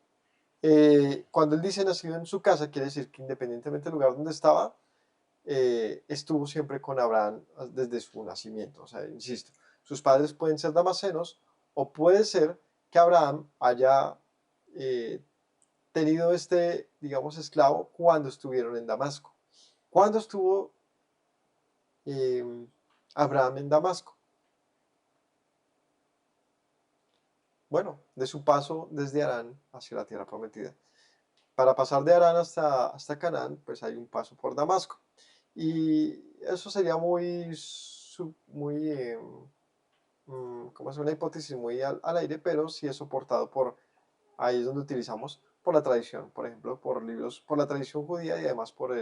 cuando él dice nacido en su casa, quiere decir que independientemente del lugar donde estaba, estuvo siempre con Abraham desde su nacimiento. O sea, insisto, sus padres pueden ser damasenos, o puede ser que Abraham haya tenido digamos, esclavo cuando estuvieron en Damasco. ¿Cuándo estuvo Abraham en Damasco? Bueno, de su paso desde Harán hacia la tierra prometida. Para pasar de Harán hasta Canaán, pues hay un paso por Damasco. Y eso sería como es una hipótesis muy al aire, pero sí es soportado ahí es donde utilizamos por la tradición, por ejemplo, por libros, por la tradición judía, y además por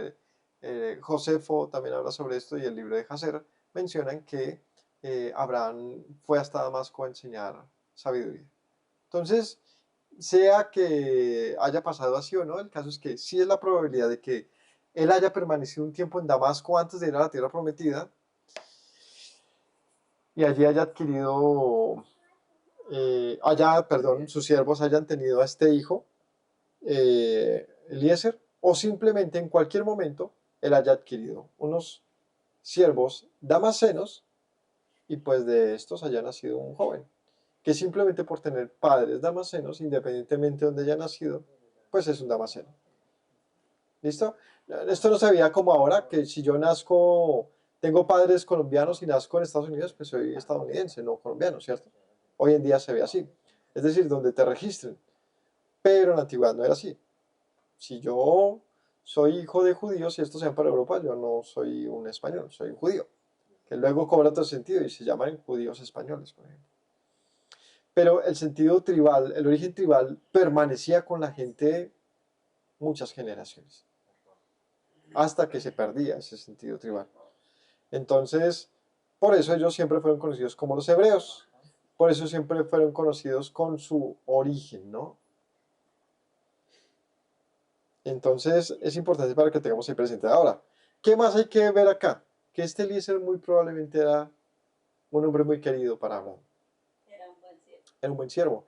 Josefo también habla sobre esto, y el libro de Hazer mencionan que Abraham fue hasta Damasco a enseñar sabiduría. Entonces, sea que haya pasado así o no, el caso es que sí es la probabilidad de que él haya permanecido un tiempo en Damasco antes de ir a la tierra prometida, y allí haya adquirido, perdón, sus siervos hayan tenido a este hijo, Eliezer, o simplemente en cualquier momento él haya adquirido unos siervos damasenos, y pues de estos haya nacido un joven, que simplemente por tener padres damasenos, independientemente de donde haya nacido, pues es un damaseno. ¿Listo? Esto no se veía como ahora, que si yo tengo padres colombianos y nazco en Estados Unidos, pues soy estadounidense, no colombiano, ¿cierto? Hoy en día se ve así. Es decir, donde te registren. Pero en la antigüedad no era así. Si yo soy hijo de judíos y estos sean para Europa, yo no soy un español, soy un judío. Que luego cobra otro sentido y se llaman judíos españoles, por ejemplo. Pero el sentido tribal, el origen tribal, permanecía con la gente muchas generaciones, hasta que se perdía ese sentido tribal. Entonces, por eso ellos siempre fueron conocidos como los hebreos, por eso siempre fueron conocidos con su origen, ¿no? Entonces, es importante para que tengamos ahí presente. Ahora, ¿qué más hay que ver acá? Que este Eliezer muy probablemente era un hombre muy querido para Abraham. Era un buen siervo.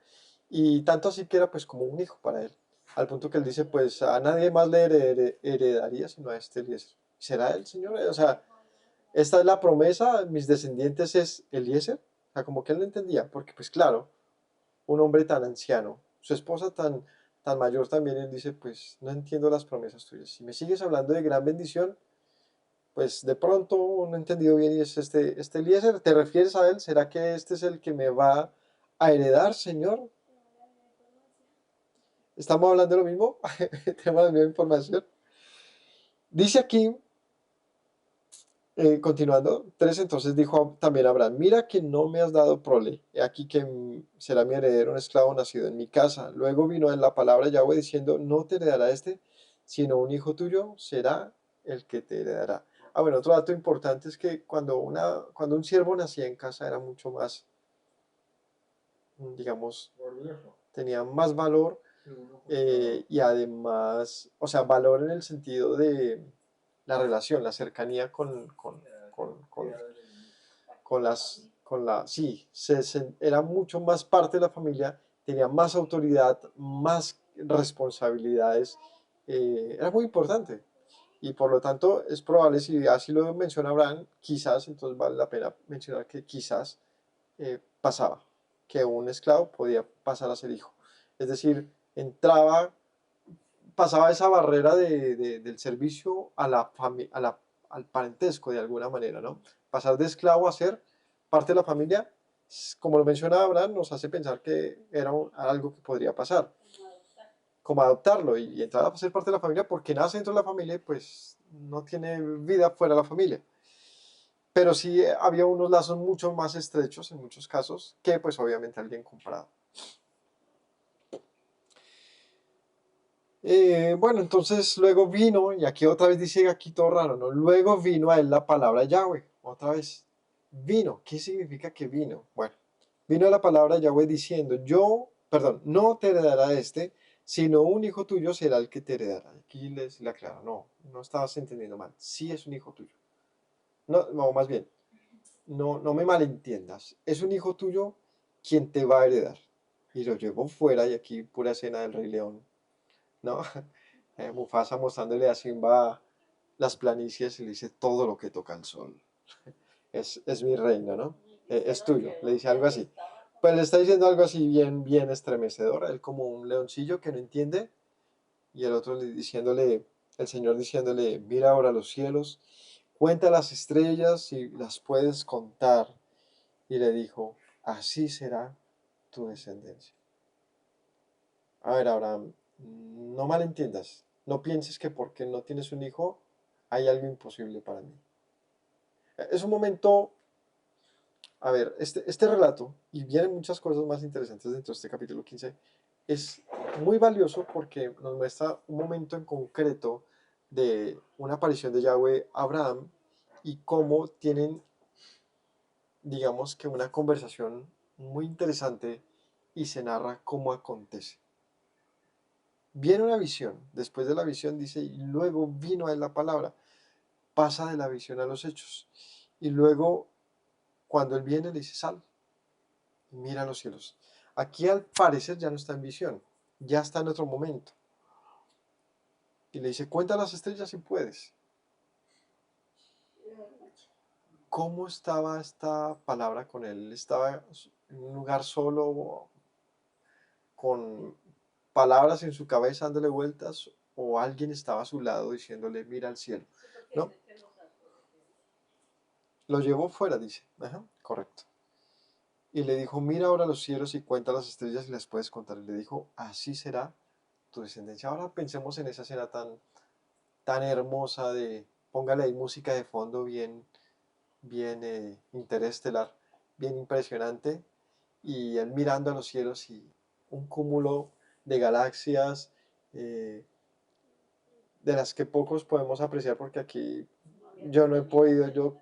Y tanto así que era pues como un hijo para él. Al punto que él dice, pues a nadie más le heredaría sino a este Eliezer. ¿Será el Señor? O sea, esta es la promesa, mis descendientes es Eliezer. O sea, como que él no entendía, porque pues claro, un hombre tan anciano, su esposa tan mayor también, él dice, pues no entiendo las promesas tuyas. Si me sigues hablando de gran bendición, pues de pronto no he entendido bien, y es este Eliezer, ¿te refieres a él? ¿Será que este es el que me va a heredar, Señor? ¿Estamos hablando de lo mismo? ¿Tenemos la misma información? Dice aquí, continuando, 3, entonces dijo también Abraham, mira que no me has dado prole, he aquí que será mi heredero un esclavo nacido en mi casa. Luego vino en la palabra de Yahweh diciendo, no te heredará sino un hijo tuyo será el que te heredará. Ah, bueno, otro dato importante es que cuando un siervo nacía en casa era mucho más, digamos, tenía más valor, y además, o sea, valor en el sentido de la relación, la cercanía con, sí, era mucho más parte de la familia, tenía más autoridad, más responsabilidades, era muy importante. Y por lo tanto es probable, si así lo menciona Abraham, quizás, entonces vale la pena mencionar que quizás pasaba, que un esclavo podía pasar a ser hijo. Es decir, entraba pasaba esa barrera del servicio a al parentesco de alguna manera, ¿no? Pasar de esclavo a ser parte de la familia, como lo menciona Abraham, nos hace pensar que era algo que podría pasar, como adoptarlo y entrar a ser parte de la familia porque nace dentro de la familia y pues no tiene vida fuera de la familia. Pero sí había unos lazos mucho más estrechos en muchos casos que pues obviamente alguien comprado. Bueno, entonces luego vino, y aquí otra vez dice aquí todo raro, ¿no? Luego vino a él la palabra Yahweh, otra vez. Vino, ¿qué significa que vino? Bueno, vino la palabra Yahweh diciendo, no te heredará este, sino un hijo tuyo será el que te heredará. Aquí les le aclaro, no estabas entendiendo mal, sí es un hijo tuyo. No, más bien, no me malentiendas, es un hijo tuyo quien te va a heredar. Y lo llevó fuera, y aquí pura escena del Rey León, ¿no? Mufasa mostrándole a Simba las planicies y le dice todo lo que toca el sol. Es mi reino, ¿no? Es tuyo, le dice algo así. Pues le está diciendo algo así bien estremecedor, él como un leoncillo que no entiende, y el otro diciéndole, el Señor diciéndole, mira ahora los cielos, cuenta las estrellas si las puedes contar. Y le dijo, así será tu descendencia. A ver, Abraham, no malentiendas. No pienses que porque no tienes un hijo hay algo imposible para mí. Es un momento, a ver, este relato, y vienen muchas cosas más interesantes dentro de este capítulo 15, es muy valioso porque nos muestra un momento en concreto de una aparición de Yahweh a Abraham y cómo tienen, digamos que una conversación muy interesante y se narra cómo acontece. Viene una visión, después de la visión dice, y luego vino a él la palabra, pasa de la visión a los hechos. Y luego, cuando él viene, le dice, sal, y mira los cielos. Aquí al parecer ya no está en visión, ya está en otro momento. Y le dice, cuenta las estrellas si puedes. ¿Cómo estaba esta palabra con él? ¿Estaba en un lugar solo, con palabras en su cabeza dándole vueltas? ¿O alguien estaba a su lado diciéndole, mira al cielo? ¿No? Lo llevó fuera, dice. Ajá, correcto. Y le dijo, mira ahora los cielos y cuenta las estrellas y las puedes contar. Y le dijo, así será tu descendencia. Ahora pensemos en esa escena tan hermosa de, póngale ahí música de fondo bien interestelar, bien impresionante. Y él mirando a los cielos y un cúmulo de galaxias de las que pocos podemos apreciar porque aquí yo no he podido, yo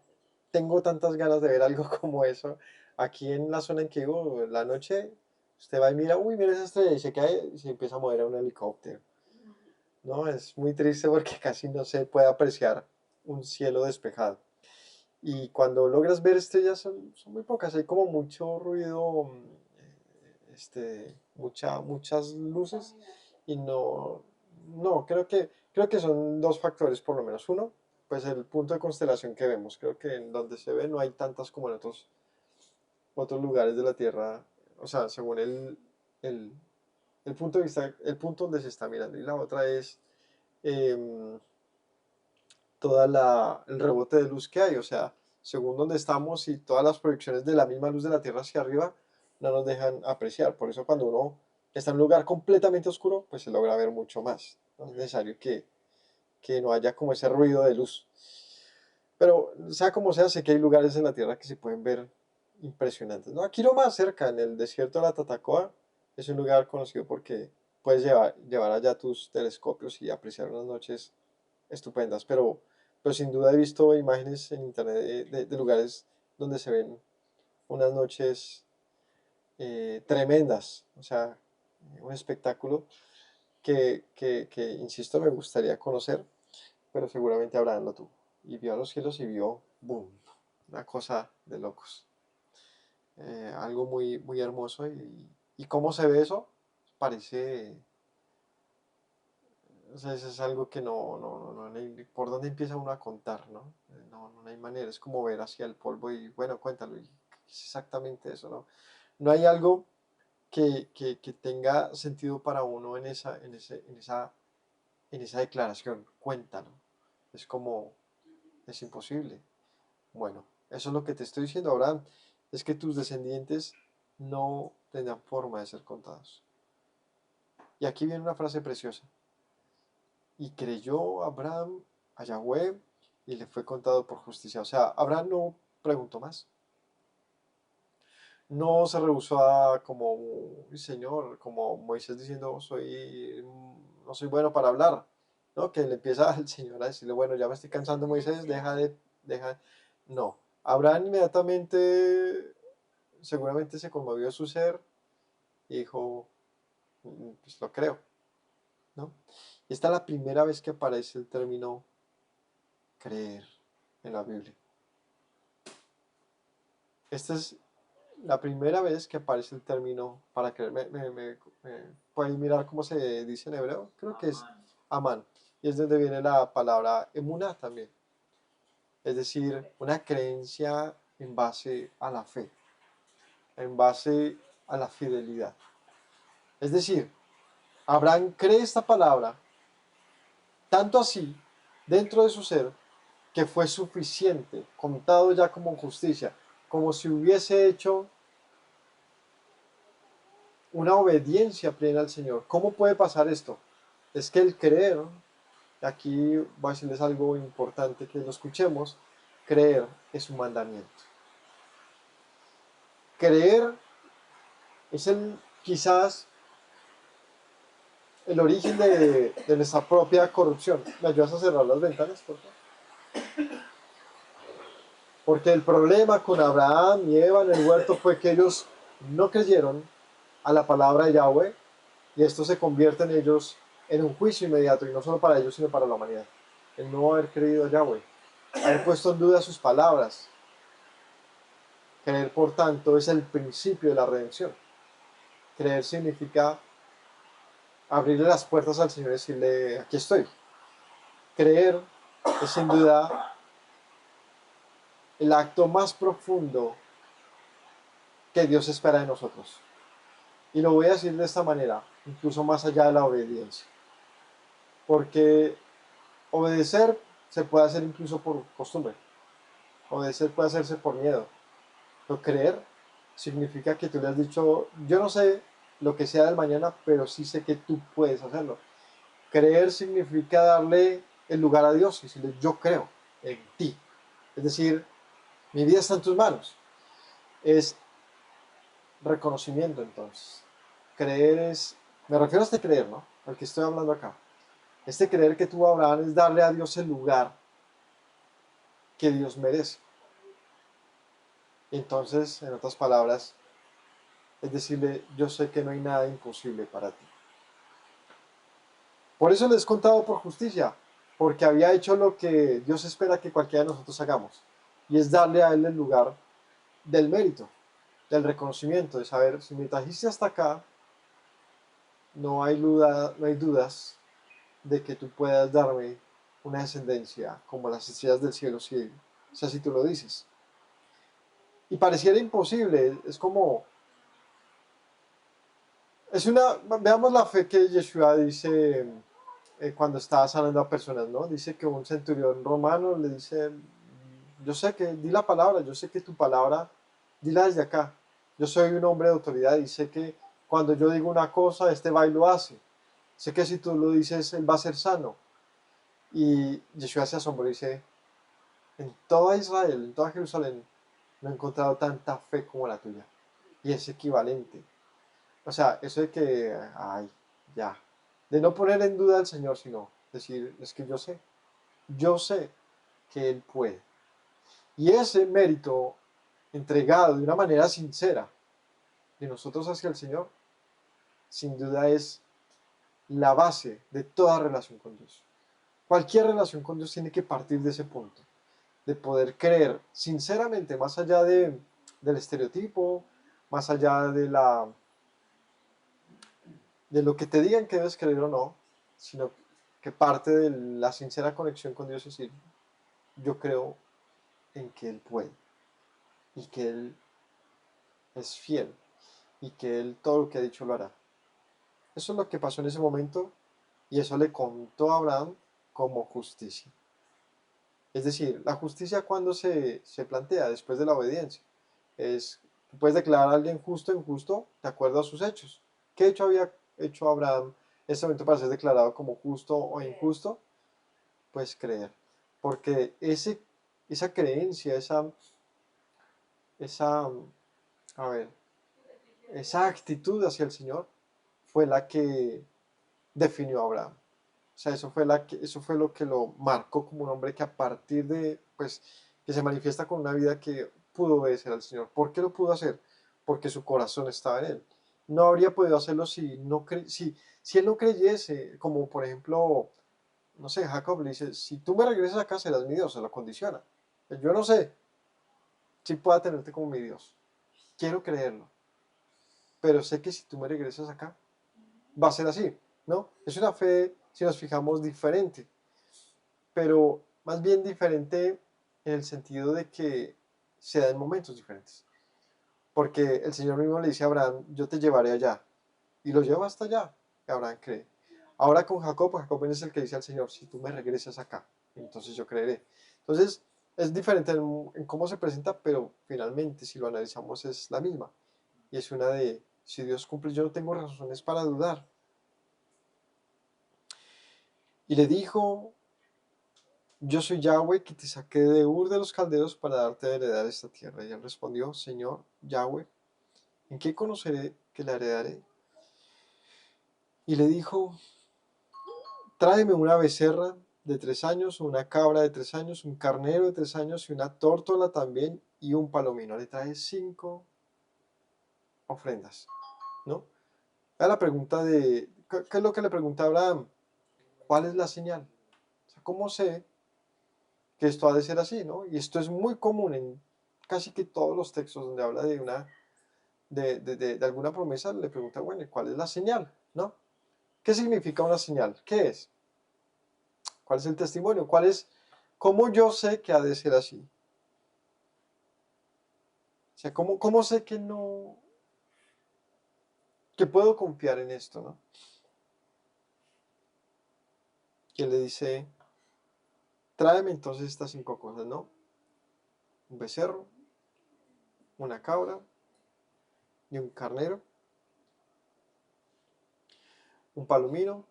tengo tantas ganas de ver algo como eso. Aquí en la zona en que vivo, en la noche, usted va y mira, uy, mira esa estrella y se cae y se empieza a mover a un helicóptero. No, es muy triste porque casi no se puede apreciar un cielo despejado. Y cuando logras ver estrellas son muy pocas, hay como mucho ruido, muchas luces y no, creo que son dos factores por lo menos. Uno, pues el punto de constelación que vemos, creo que en donde se ve no hay tantas como en otros lugares de la Tierra, o sea, según el, el punto de vista, el punto donde se está mirando. Y la otra es em, el rebote de luz que hay, o sea, según donde estamos y todas las proyecciones de la misma luz de la Tierra hacia arriba no nos dejan apreciar. Por eso cuando uno está en un lugar completamente oscuro, pues se logra ver mucho más. No es necesario que no haya como ese ruido de luz. Pero sea como sea, sé que hay lugares en la Tierra que se pueden ver impresionantes. ¿No? Aquí lo más cerca, en el desierto de la Tatacoa, es un lugar conocido porque puedes llevar allá tus telescopios y apreciar unas noches estupendas, pero sin duda he visto imágenes en internet de lugares donde se ven unas noches tremendas, o sea, un espectáculo que, insisto, me gustaría conocer, pero seguramente Abraham lo tuvo. Y vio a los cielos y vio, boom, una cosa de locos. Algo muy hermoso y cómo se ve eso, parece, o sea, eso es algo que ¿por dónde empieza uno a contar, no? No hay manera, es como ver hacia el polvo y, bueno, cuéntalo, y es exactamente eso, ¿no? No hay algo que tenga sentido para uno en esa en esa declaración, cuéntalo. Es como, es imposible. Bueno, eso es lo que te estoy diciendo, Abraham, es que tus descendientes no tendrán forma de ser contados. Y aquí viene una frase preciosa. Y creyó Abraham a Yahweh y le fue contado por justicia. O sea, Abraham no preguntó más. No se rehusó a como, "Uy, Señor", como Moisés diciendo, no soy bueno para hablar, ¿no? Que le empieza al Señor a decirle, bueno, ya me estoy cansando, Moisés, deja. No, Abraham inmediatamente, seguramente se conmovió su ser y dijo, Pues lo creo", ¿no? Y esta es la primera vez que aparece el término creer en la Biblia. Esta es la primera vez que aparece el término para creer. ¿Pueden mirar cómo se dice en hebreo? Creo que es Amán. Y es donde viene la palabra emuná también. Es decir, una creencia en base a la fe, en base a la fidelidad. Es decir, Abraham cree esta palabra tanto así dentro de su ser que fue suficiente, contado ya como justicia, como si hubiese hecho una obediencia plena al Señor. ¿Cómo puede pasar esto? Es que el creer, aquí voy a decirles algo importante que lo escuchemos, creer es un mandamiento. Creer es quizás el origen de nuestra propia corrupción. ¿Me ayudas a cerrar las ventanas, por favor? Porque el problema con Abraham y Eva en el huerto fue que ellos no creyeron a la palabra de Yahweh y esto se convierte en ellos en un juicio inmediato, y no solo para ellos, sino para la humanidad. El no haber creído a Yahweh, haber puesto en duda sus palabras. Creer, por tanto, es el principio de la redención. Creer significa abrirle las puertas al Señor y decirle, aquí estoy. Creer es sin duda el acto más profundo que Dios espera de nosotros. Y lo voy a decir de esta manera, incluso más allá de la obediencia. Porque obedecer se puede hacer incluso por costumbre. Obedecer puede hacerse por miedo. Pero creer significa que tú le has dicho, yo no sé lo que sea del mañana, pero sí sé que tú puedes hacerlo. Creer significa darle el lugar a Dios y decirle, yo creo en ti. Es decir, mi vida está en tus manos. Es reconocimiento entonces. Creer es, me refiero a este creer, ¿no? Al que estoy hablando acá. Este creer que tuvo Abraham es darle a Dios el lugar que Dios merece. Entonces, en otras palabras, es decirle, yo sé que no hay nada imposible para ti. Por eso les he contado por justicia, porque había hecho lo que Dios espera que cualquiera de nosotros hagamos, y es darle a Él el lugar del mérito, del reconocimiento, de saber, si me trajiste hasta acá, no hay dudas de que tú puedas darme una descendencia como las estrellas del cielo, si así tú lo dices. Y pareciera imposible, es como, veamos la fe que Yeshua dice cuando estaba sanando a personas, ¿no? Dice que un centurión romano le dice, yo sé que, di la palabra, yo sé que tu palabra, dila desde acá. Yo soy un hombre de autoridad y sé que cuando yo digo una cosa, este va y lo hace. Sé que si tú lo dices, él va a ser sano. Y Yeshua se asombró y dice, en toda Israel, en toda Jerusalén, no he encontrado tanta fe como la tuya. Y es equivalente. O sea, eso de que, ay, ya. De no poner en duda al Señor, sino decir, es que yo sé que Él puede. Y ese mérito entregado de una manera sincera de nosotros hacia el Señor, sin duda es la base de toda relación con Dios. Cualquier relación con Dios tiene que partir de ese punto, de poder creer sinceramente, más allá del estereotipo, más allá de lo que te digan que debes creer o no, sino que parte de la sincera conexión con Dios es decir, yo creo en que Él puede y que Él es fiel y que Él todo lo que ha dicho lo hará. Eso es lo que pasó en ese momento Y eso le contó a Abraham como justicia. Es decir, la justicia cuando se plantea después de la obediencia. Tú puedes declarar a alguien justo o injusto de acuerdo a sus hechos. ¿Qué hecho había hecho Abraham en este momento para ser declarado como justo o injusto? Pues creer. Porque esa creencia, esa, a ver, esa actitud hacia el Señor fue la que definió a Abraham. O sea, eso fue lo que lo marcó como un hombre que a partir de, pues, que se manifiesta con una vida que pudo obedecer al Señor. ¿Por qué lo pudo hacer? Porque su corazón estaba en él. No habría podido hacerlo si él no creyese, como por ejemplo, no sé, Jacob le dice, si tú me regresas acá serás mi Dios, se lo condiciona. Yo no sé si pueda tenerte como mi Dios. Quiero creerlo. Pero sé que si tú me regresas acá, va a ser así, ¿no? Es una fe, si nos fijamos, diferente, pero más bien diferente en el sentido de que se da en momentos diferentes. Porque el Señor mismo le dice a Abraham, yo te llevaré allá, y lo lleva hasta allá, y Abraham cree. Ahora con Jacob, Jacob es el que dice al Señor, si tú me regresas acá, entonces yo creeré. Entonces, es diferente en cómo se presenta, pero finalmente, si lo analizamos, es la misma. Y es una de, si Dios cumple, yo no tengo razones para dudar. Y le dijo, yo soy Yahweh que te saqué de Ur de los Caldeos para darte a heredar esta tierra. Y él respondió, Señor Yahweh, ¿en qué conoceré que la heredaré? Y le dijo, tráeme una becerra de 3 años, una cabra de 3 años, un carnero de 3 años y una tórtola también y un palomino. Le trae 5 ofrendas, ¿no? A la pregunta de, ¿qué es lo que le pregunta a Abraham? ¿Cuál es la señal? O sea, ¿cómo sé que esto ha de ser así, ¿no? Y esto es muy común en casi que todos los textos donde habla de de alguna promesa, le pregunta, bueno, ¿cuál es la señal? ¿No? ¿Qué significa una señal? ¿Qué es? ¿Cuál es el testimonio? ¿Cómo yo sé que ha de ser así? O sea, ¿cómo sé que no, que puedo confiar en esto, ¿no? Que le dice, tráeme entonces estas 5 cosas, ¿no? Un becerro, una cabra y un carnero, un palomino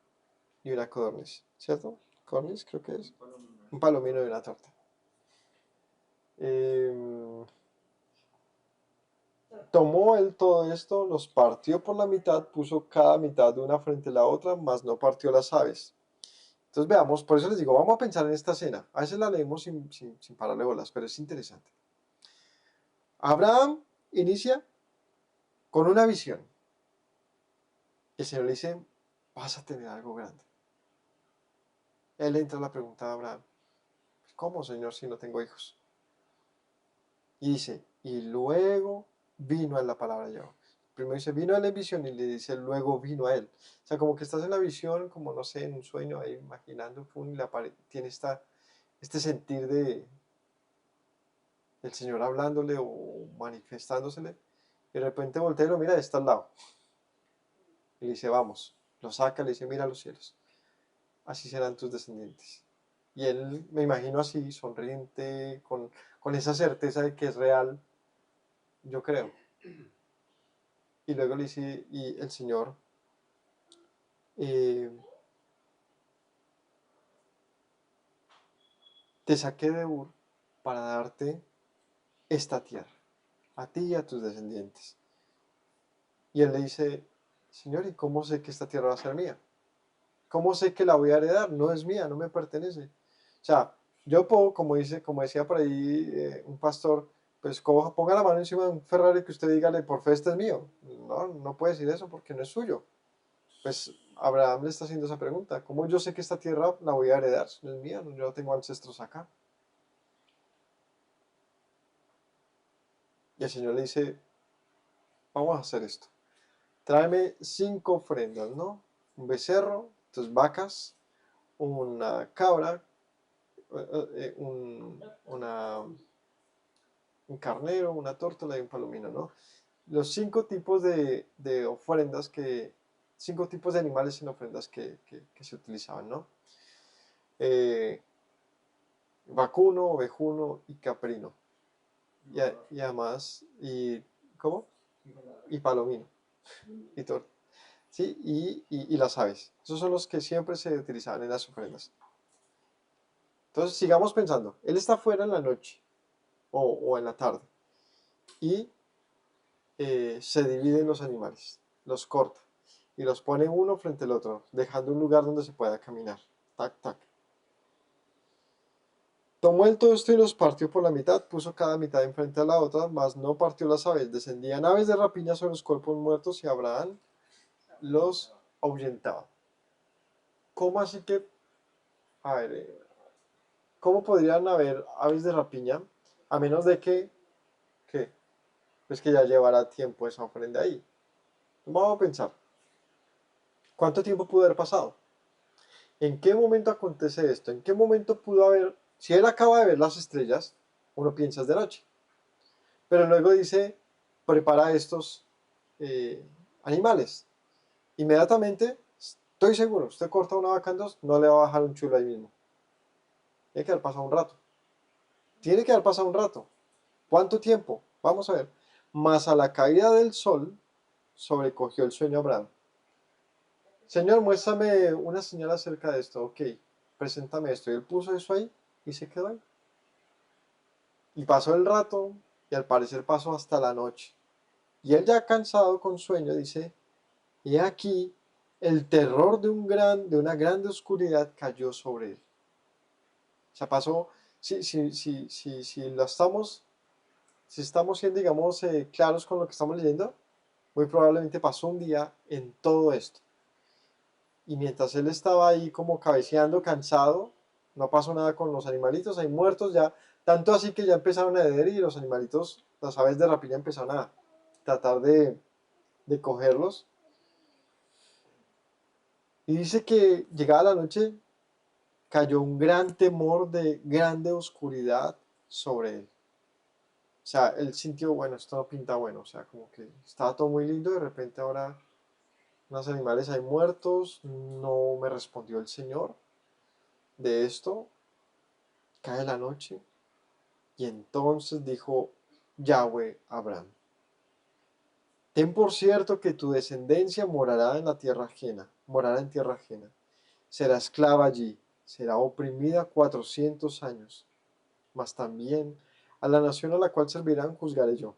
y una codorniz, ¿cierto? Codorniz creo que es. Un palomino y una torta. Tomó él todo esto, los partió por la mitad, puso cada mitad de una frente a la otra, mas no partió las aves. Entonces veamos, por eso les digo, vamos a pensar en esta escena. A veces la leemos sin pararle bolas, pero es interesante. Abraham inicia con una visión. El Señor le dice, vas a tener algo grande. Él entra a la pregunta de Abraham, ¿cómo, Señor, si no tengo hijos? Y dice, y luego vino a la palabra de Yahweh. Primero dice, vino a él en visión y le dice, luego vino a él. O sea, como que estás en la visión, como no sé, en un sueño, ahí imaginando, y tiene este sentir del Señor hablándole o manifestándosele. Y de repente voltea y lo mira, está al lado. Y le dice, vamos. Lo saca, le dice, mira los cielos. Así serán tus descendientes. Y él, me imagino así, sonriente, con esa certeza de que es real, yo creo. Y luego le dice, y el Señor, eh, te saqué de Ur para darte esta tierra, a ti y a tus descendientes. Y él le dice, Señor, ¿y cómo sé que esta tierra va a ser mía? ¿Cómo sé que la voy a heredar? No es mía, no me pertenece. O sea, yo puedo, como decía por ahí un pastor, pues ponga la mano encima de un Ferrari que usted dígale, por fe este es mío. No, no puede decir eso porque no es suyo. Pues Abraham le está haciendo esa pregunta. ¿Cómo yo sé que esta tierra la voy a heredar? No es mía, yo no tengo ancestros acá. Y el Señor le dice, vamos a hacer esto. Tráeme 5 ofrendas, ¿no? Un becerro, 2 vacas, una cabra, un carnero, una tórtola y un palomino, ¿no? Los 5 tipos de ofrendas 5 tipos de animales en ofrendas que se utilizaban, ¿no? Eh, vacuno, ovejuno y caprino. Y además, ¿cómo? Y palomino. Y torta. ¿Sí? Y las aves. Esos son los que siempre se utilizaban en las ofrendas. Entonces, sigamos pensando. Él está fuera en la noche o en la tarde y se dividen los animales, los corta y los pone uno frente al otro, dejando un lugar donde se pueda caminar. Tac, tac. Tomó el todo esto y los partió por la mitad, puso cada mitad enfrente a la otra, mas no partió las aves. Descendían aves de rapiña sobre los cuerpos muertos y Abraham los ahuyentaba. ¿Cómo así que, a ver, cómo podrían haber aves de rapiña a menos de que pues que ya llevará tiempo esa ofrenda ahí? Vamos a pensar, ¿cuánto tiempo pudo haber pasado? ¿En qué momento acontece esto? ¿En qué momento pudo haber, si él acaba de ver las estrellas, uno piensa es de noche, pero luego dice, prepara estos animales. Inmediatamente, estoy seguro, usted corta una vaca en dos, no le va a bajar un chulo ahí mismo. Tiene que haber pasado un rato. Tiene que haber pasado un rato. ¿Cuánto tiempo? Vamos a ver. Mas a la caída del sol sobrecogió el sueño a Abraham. Señor, muéstrame una señal acerca de esto. Ok, preséntame esto. Y él puso eso ahí y se quedó ahí. Y pasó el rato y al parecer pasó hasta la noche. Y él ya cansado con sueño dice, y aquí el terror de una grande oscuridad cayó sobre él. O sea, pasó, si estamos siendo, digamos, claros con lo que estamos leyendo, muy probablemente pasó un día en todo esto. Y mientras él estaba ahí como cabeceando, cansado, no pasó nada con los animalitos, hay muertos ya, tanto así que ya empezaron a herir y los animalitos, las aves de rapiña empezaron a tratar de cogerlos. Y dice que llegada la noche cayó un gran temor de grande oscuridad sobre él. O sea, él sintió, bueno, esto no pinta bueno, o sea, como que estaba todo muy lindo, de repente ahora unos animales hay muertos, no me respondió el Señor de esto, cae la noche, y entonces dijo Yahweh a Abraham, ten por cierto que tu descendencia morará en la tierra ajena, morará en tierra ajena, será esclava allí, será oprimida 400 años, mas también a la nación a la cual servirán juzgaré yo.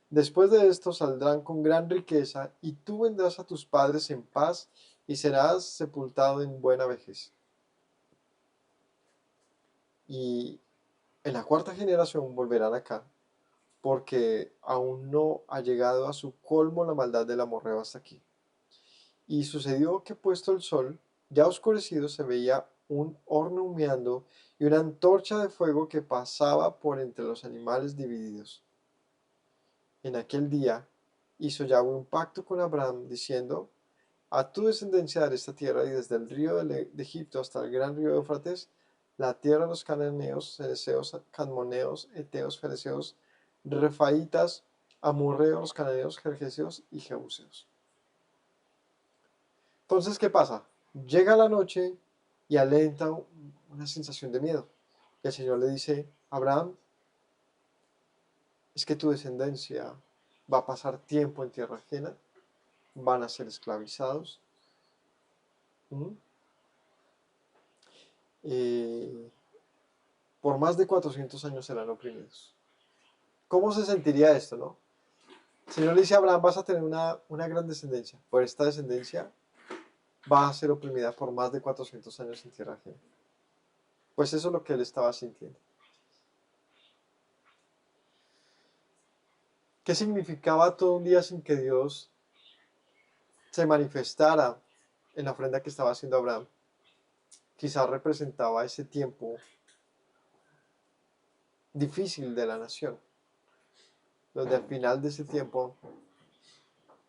Después de esto saldrán con gran riqueza, y tú vendrás a tus padres en paz, y serás sepultado en buena vejez. Y en la cuarta generación volverán acá, porque aún no ha llegado a su colmo la maldad del amorreo hasta aquí. Y sucedió que puesto el sol, ya oscurecido, se veía un horno humeando y una antorcha de fuego que pasaba por entre los animales divididos. En aquel día hizo Yahweh un pacto con Abraham, diciendo, a tu descendencia daré esta tierra, y desde el río de Egipto hasta el gran río de Éufrates, la tierra de los cananeos, cerezeos, cadmoneos, eteos, fereceos, refaitas, amorreos, cananeos, jerjeseos y jebuseos. Entonces, ¿qué pasa? Llega la noche y alenta una sensación de miedo. Y el Señor le dice, Abraham, es que tu descendencia va a pasar tiempo en tierra ajena, van a ser esclavizados. ¿Mm? Por más de 400 años serán oprimidos. ¿Cómo se sentiría esto, no? El Señor le dice a Abraham, vas a tener una gran descendencia. Por esta descendencia va a ser oprimida por más de 400 años en tierra ajena. Pues eso es lo que él estaba sintiendo. ¿Qué significaba todo un día sin que Dios se manifestara en la ofrenda que estaba haciendo Abraham? Quizás representaba ese tiempo difícil de la nación, donde al final de ese tiempo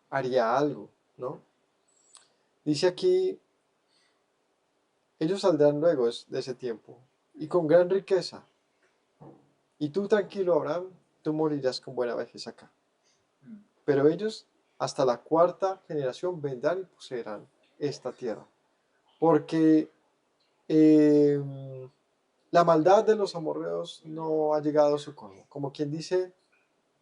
haría algo, ¿no? Dice aquí, ellos saldrán luego de ese tiempo, y con gran riqueza. Y tú tranquilo, Abraham, tú morirás con buena vejez acá. Pero ellos hasta la cuarta generación vendrán y poseerán esta tierra. Porque la maldad de los amorreos no ha llegado a su colmo. Como quien dice,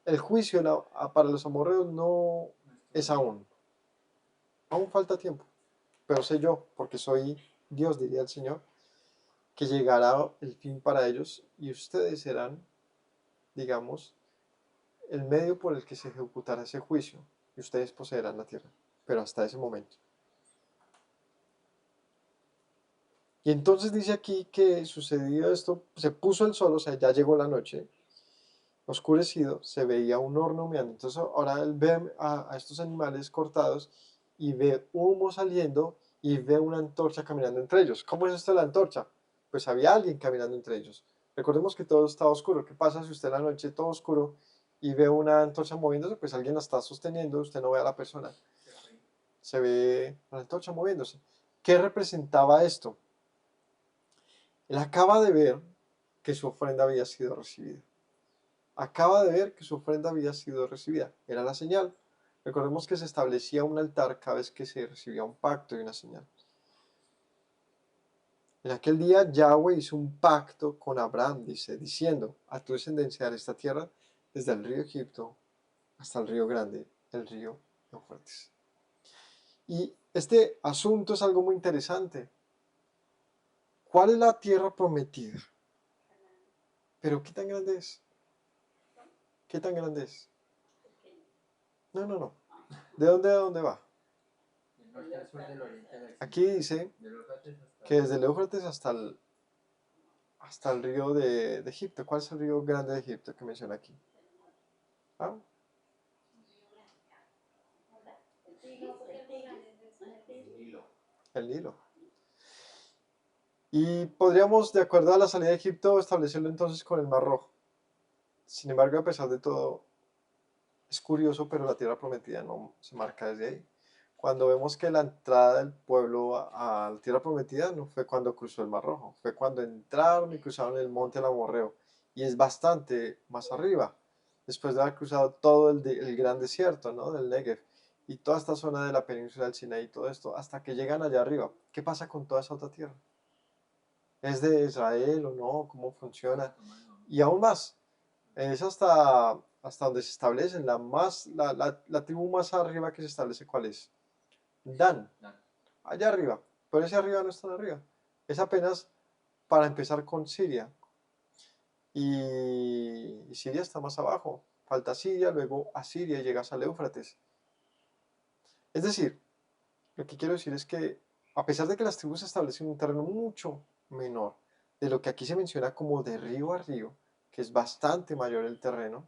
el juicio para los amorreos no es aún. Aún falta tiempo. Pero sé yo, porque soy Dios, diría el Señor, que llegará el fin para ellos y ustedes serán, digamos, el medio por el que se ejecutará ese juicio y ustedes poseerán la tierra. Pero hasta ese momento. Y entonces dice aquí que sucedido esto, se puso el sol, o sea, ya llegó la noche, oscurecido, se veía un horno humeando. Entonces ahora él ve a estos animales cortados y ve humo saliendo y ve una antorcha caminando entre ellos. ¿Cómo es esto de la antorcha? Pues había alguien caminando entre ellos. Recordemos que todo estaba oscuro. ¿Qué pasa si usted en la noche todo oscuro y ve una antorcha moviéndose? Pues alguien la está sosteniendo, usted no ve a la persona. Se ve la antorcha moviéndose. ¿Qué representaba esto? Él acaba de ver que su ofrenda había sido recibida. Acaba de ver que su ofrenda había sido recibida. Era la señal. Recordemos que se establecía un altar cada vez que se recibía un pacto y una señal. En aquel día Yahweh hizo un pacto con Abraham, dice, diciendo, a tu descendencia daré esta tierra desde el río Egipto hasta el río Grande, el río Éufrates. Y este asunto es algo muy interesante. ¿Cuál es la tierra prometida? Pero ¿qué tan grande es? ¿Qué tan grande es? No. ¿De dónde va? Del norte al sur, del oriente al occidente. Aquí dice Del Éufrates hasta que desde el Éufrates hasta el río de Egipto. ¿Cuál es el río grande de Egipto que menciona aquí? ¿Ah? El Nilo. Y podríamos, de acuerdo a la salida de Egipto, establecerlo entonces con el Mar Rojo. Sin embargo, a pesar de todo, es curioso, pero la tierra prometida no se marca desde ahí. Cuando vemos que la entrada del pueblo a la tierra prometida no fue cuando cruzó el Mar Rojo, fue cuando entraron y cruzaron el monte del Amorreo. Y es bastante más arriba, después de haber cruzado todo el gran desierto, ¿no? Del Negev y toda esta zona de la península del Sinaí y todo esto, hasta que llegan allá arriba. ¿Qué pasa con toda esa otra tierra? ¿Es de Israel o no? ¿Cómo funciona? Y aún más, es hasta donde se establecen, la tribu más arriba que se establece, ¿cuál es? Dan, allá arriba, pero ese arriba no está arriba, es apenas para empezar con Siria, y Siria está más abajo, falta Siria, luego a Siria llegas al Éufrates. Es decir, lo que quiero decir es que a pesar de que las tribus se establecen en un terreno mucho menor de lo que aquí se menciona como de río a río, que es bastante mayor el terreno,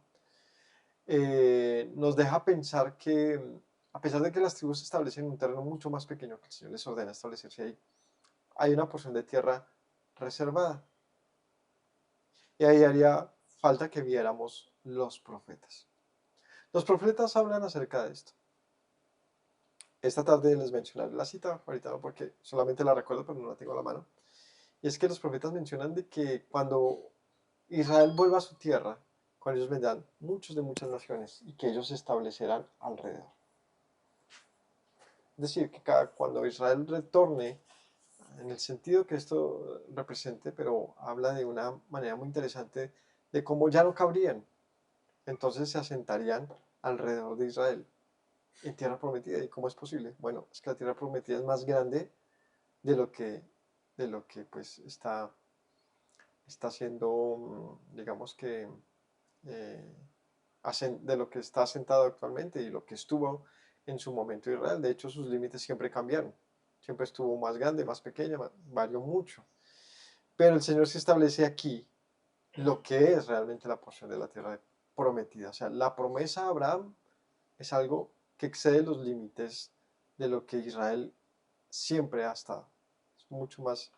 nos deja pensar que a pesar de que las tribus se establecen en un terreno mucho más pequeño que el Señor les ordena establecerse ahí, hay una porción de tierra reservada. Y ahí haría falta que viéramos los profetas. Los profetas hablan acerca de esto. Esta tarde les mencionaré la cita, ahorita no porque solamente la recuerdo pero no la tengo a la mano. Y es que los profetas mencionan de que cuando Israel vuelva a su tierra, con ellos vendrán muchos de muchas naciones y que ellos se establecerán alrededor. Es decir, que cuando Israel retorne, en el sentido que esto represente, pero habla de una manera muy interesante de cómo ya no cabrían, entonces se asentarían alrededor de Israel en tierra prometida. ¿Y cómo es posible? Bueno, es que la tierra prometida es más grande de lo que pues está siendo, digamos que, eh, de lo que está asentado actualmente y lo que estuvo en su momento Israel. De hecho, sus límites siempre cambiaron. Siempre estuvo más grande, más pequeña, varió mucho. Pero el Señor se establece aquí lo que es realmente la porción de la tierra prometida. O sea, la promesa a Abraham es algo que excede los límites de lo que Israel siempre ha estado. Es mucho más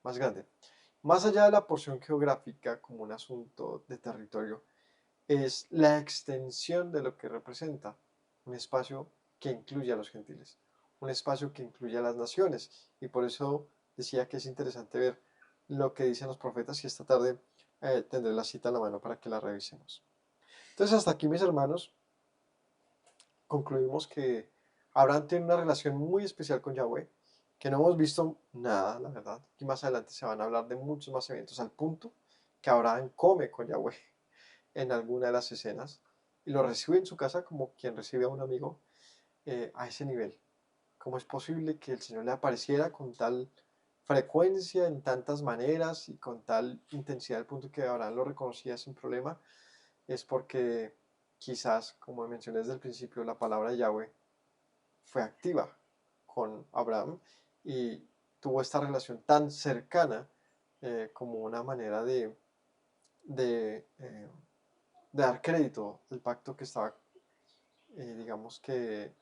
grande. Más allá de la porción geográfica como un asunto de territorio, es la extensión de lo que representa un espacio que incluye a los gentiles, un espacio que incluye a las naciones. Y por eso decía que es interesante ver lo que dicen los profetas y esta tarde tendré la cita en la mano para que la revisemos. Entonces hasta aquí mis hermanos, concluimos que Abraham tiene una relación muy especial con Yahweh, que no hemos visto nada, la verdad. Y más adelante se van a hablar de muchos más eventos, al punto que Abraham come con Yahweh en alguna de las escenas y lo recibe en su casa como quien recibe a un amigo, a ese nivel. ¿Cómo es posible que el Señor le apareciera con tal frecuencia, en tantas maneras y con tal intensidad al punto que Abraham lo reconocía sin problema? Es porque quizás, como mencioné desde el principio, la palabra de Yahweh fue activa con Abraham y tuvo esta relación tan cercana, como una manera de dar crédito al pacto que estaba, digamos que,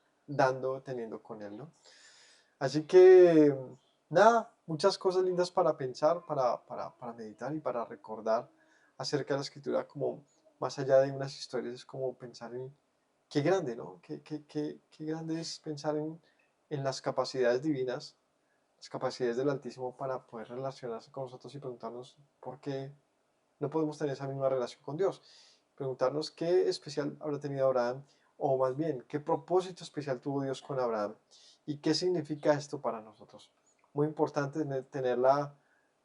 teniendo con él, ¿no? Así que, nada, muchas cosas lindas para pensar, para meditar y para recordar acerca de la escritura, como más allá de unas historias, es como pensar en qué grande, ¿no? Qué grande es pensar en las capacidades divinas, las capacidades del Altísimo para poder relacionarse con nosotros y preguntarnos por qué no podemos tener esa misma relación con Dios. Preguntarnos qué especial habrá tenido Abraham, o más bien, qué propósito especial tuvo Dios con Abraham y qué significa esto para nosotros. Muy importante tener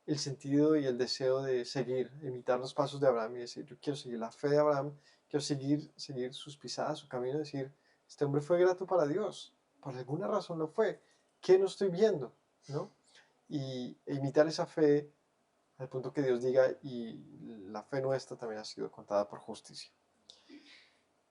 el sentido y el deseo de seguir, imitar los pasos de Abraham y decir, yo quiero seguir la fe de Abraham, quiero seguir sus pisadas, su camino, decir, este hombre fue grato para Dios, por alguna razón lo fue, ¿qué no estoy viendo? ¿No? E imitar esa fe al punto que Dios diga, y la fe nuestra también ha sido contada por justicia.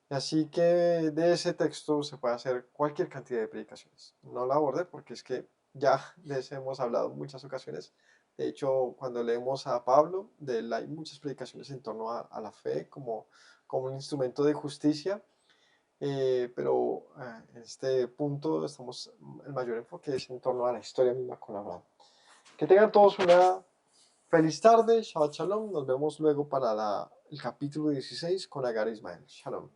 Así que de ese texto se puede hacer cualquier cantidad de predicaciones. No la abordé porque es que ya de eso hemos hablado en muchas ocasiones. De hecho, cuando leemos a Pablo, de él hay muchas predicaciones en torno a la fe como un instrumento de justicia. Pero en este punto el mayor enfoque es en torno a la historia misma con Abraham. Que tengan todos una feliz tarde, Shabbat Shalom. Nos vemos luego para el capítulo 16 con Agar e Ismael. Shalom.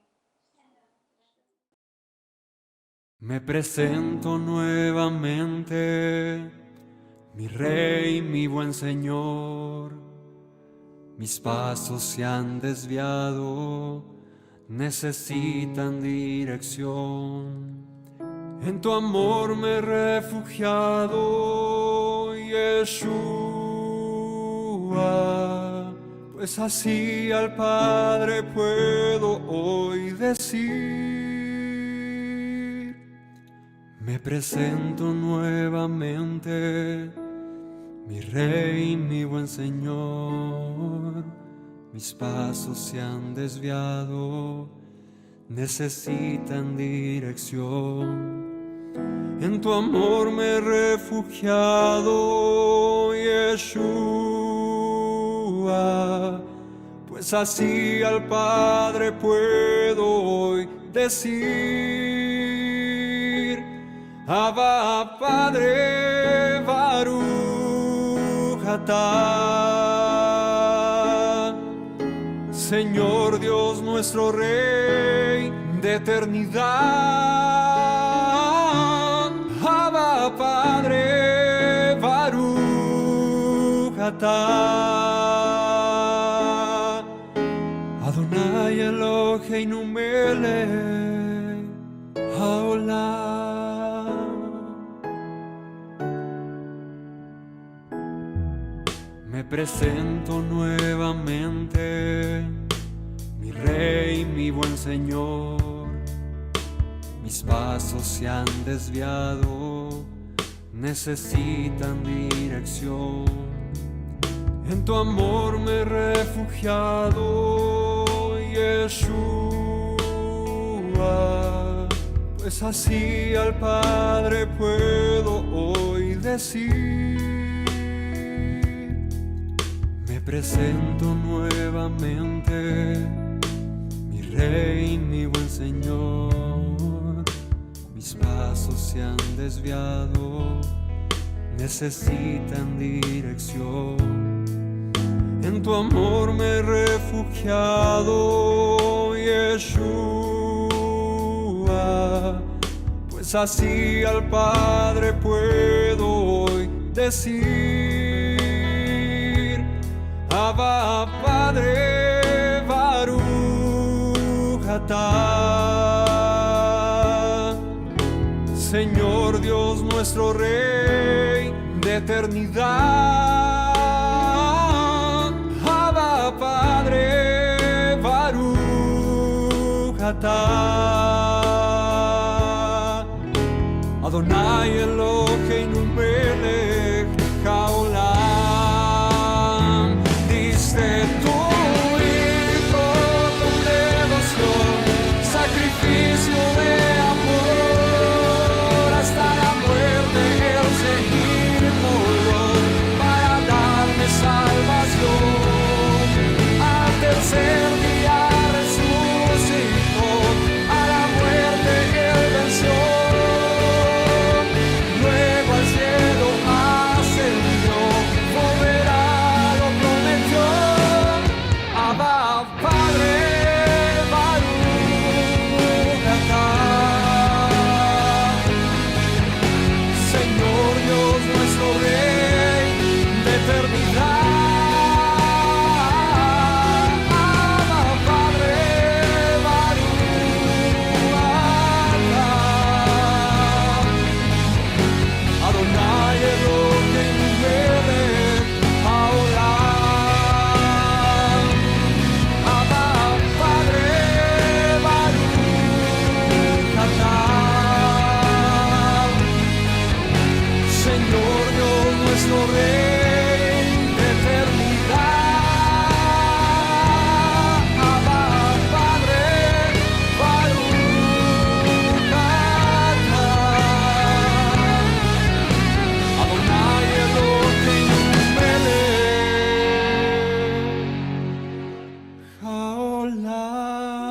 Me presento nuevamente, mi Rey, mi buen Señor. Mis pasos se han desviado, necesitan dirección. En tu amor me he refugiado, Yeshua, pues así al Padre puedo hoy decir. Me presento nuevamente, mi Rey, mi buen Señor. Mis pasos se han desviado, necesitan dirección. En tu amor me he refugiado, Yeshua, pues así al Padre puedo hoy decir. Abba, Padre, Baruch atah, Señor Dios nuestro Rey de eternidad. Abba, Padre, Baruch atah, Adonai Eloheinu melech haolam. Me presento nuevamente, mi Rey, mi buen Señor. Mis pasos se han desviado, necesitan dirección. En tu amor me he refugiado, Yeshua, pues así al Padre puedo hoy decir. Me presento nuevamente, mi Rey, mi buen Señor. Mis pasos se han desviado, necesitan dirección. En tu amor me he refugiado, Yeshua, pues así al Padre puedo hoy decir. Abba, Padre, Baruch atah, Señor Dios nuestro Rey de eternidad. Abba Padre, Baruch atah. Adonai Eloheinu melech haolam. Diste tu hijo con devoción, sacrificio de amor, hasta la muerte el seguirlo para darme salvación. Al tercer día resucitó, a la muerte él venció. Luego al cielo ascendió, volverá, lo prometió. Abba Padre, Baruch atah. Señor Dios nuestro Rey de eternidad. Abba Padre, Baruch atah. Adonai Eloheinu melech haolam. Abba Padre, Baruch atah. Señor Dios nuestro Rey de eternidad. Abba Padre, Baruch atah. Adonai Eloheinu melech haolam.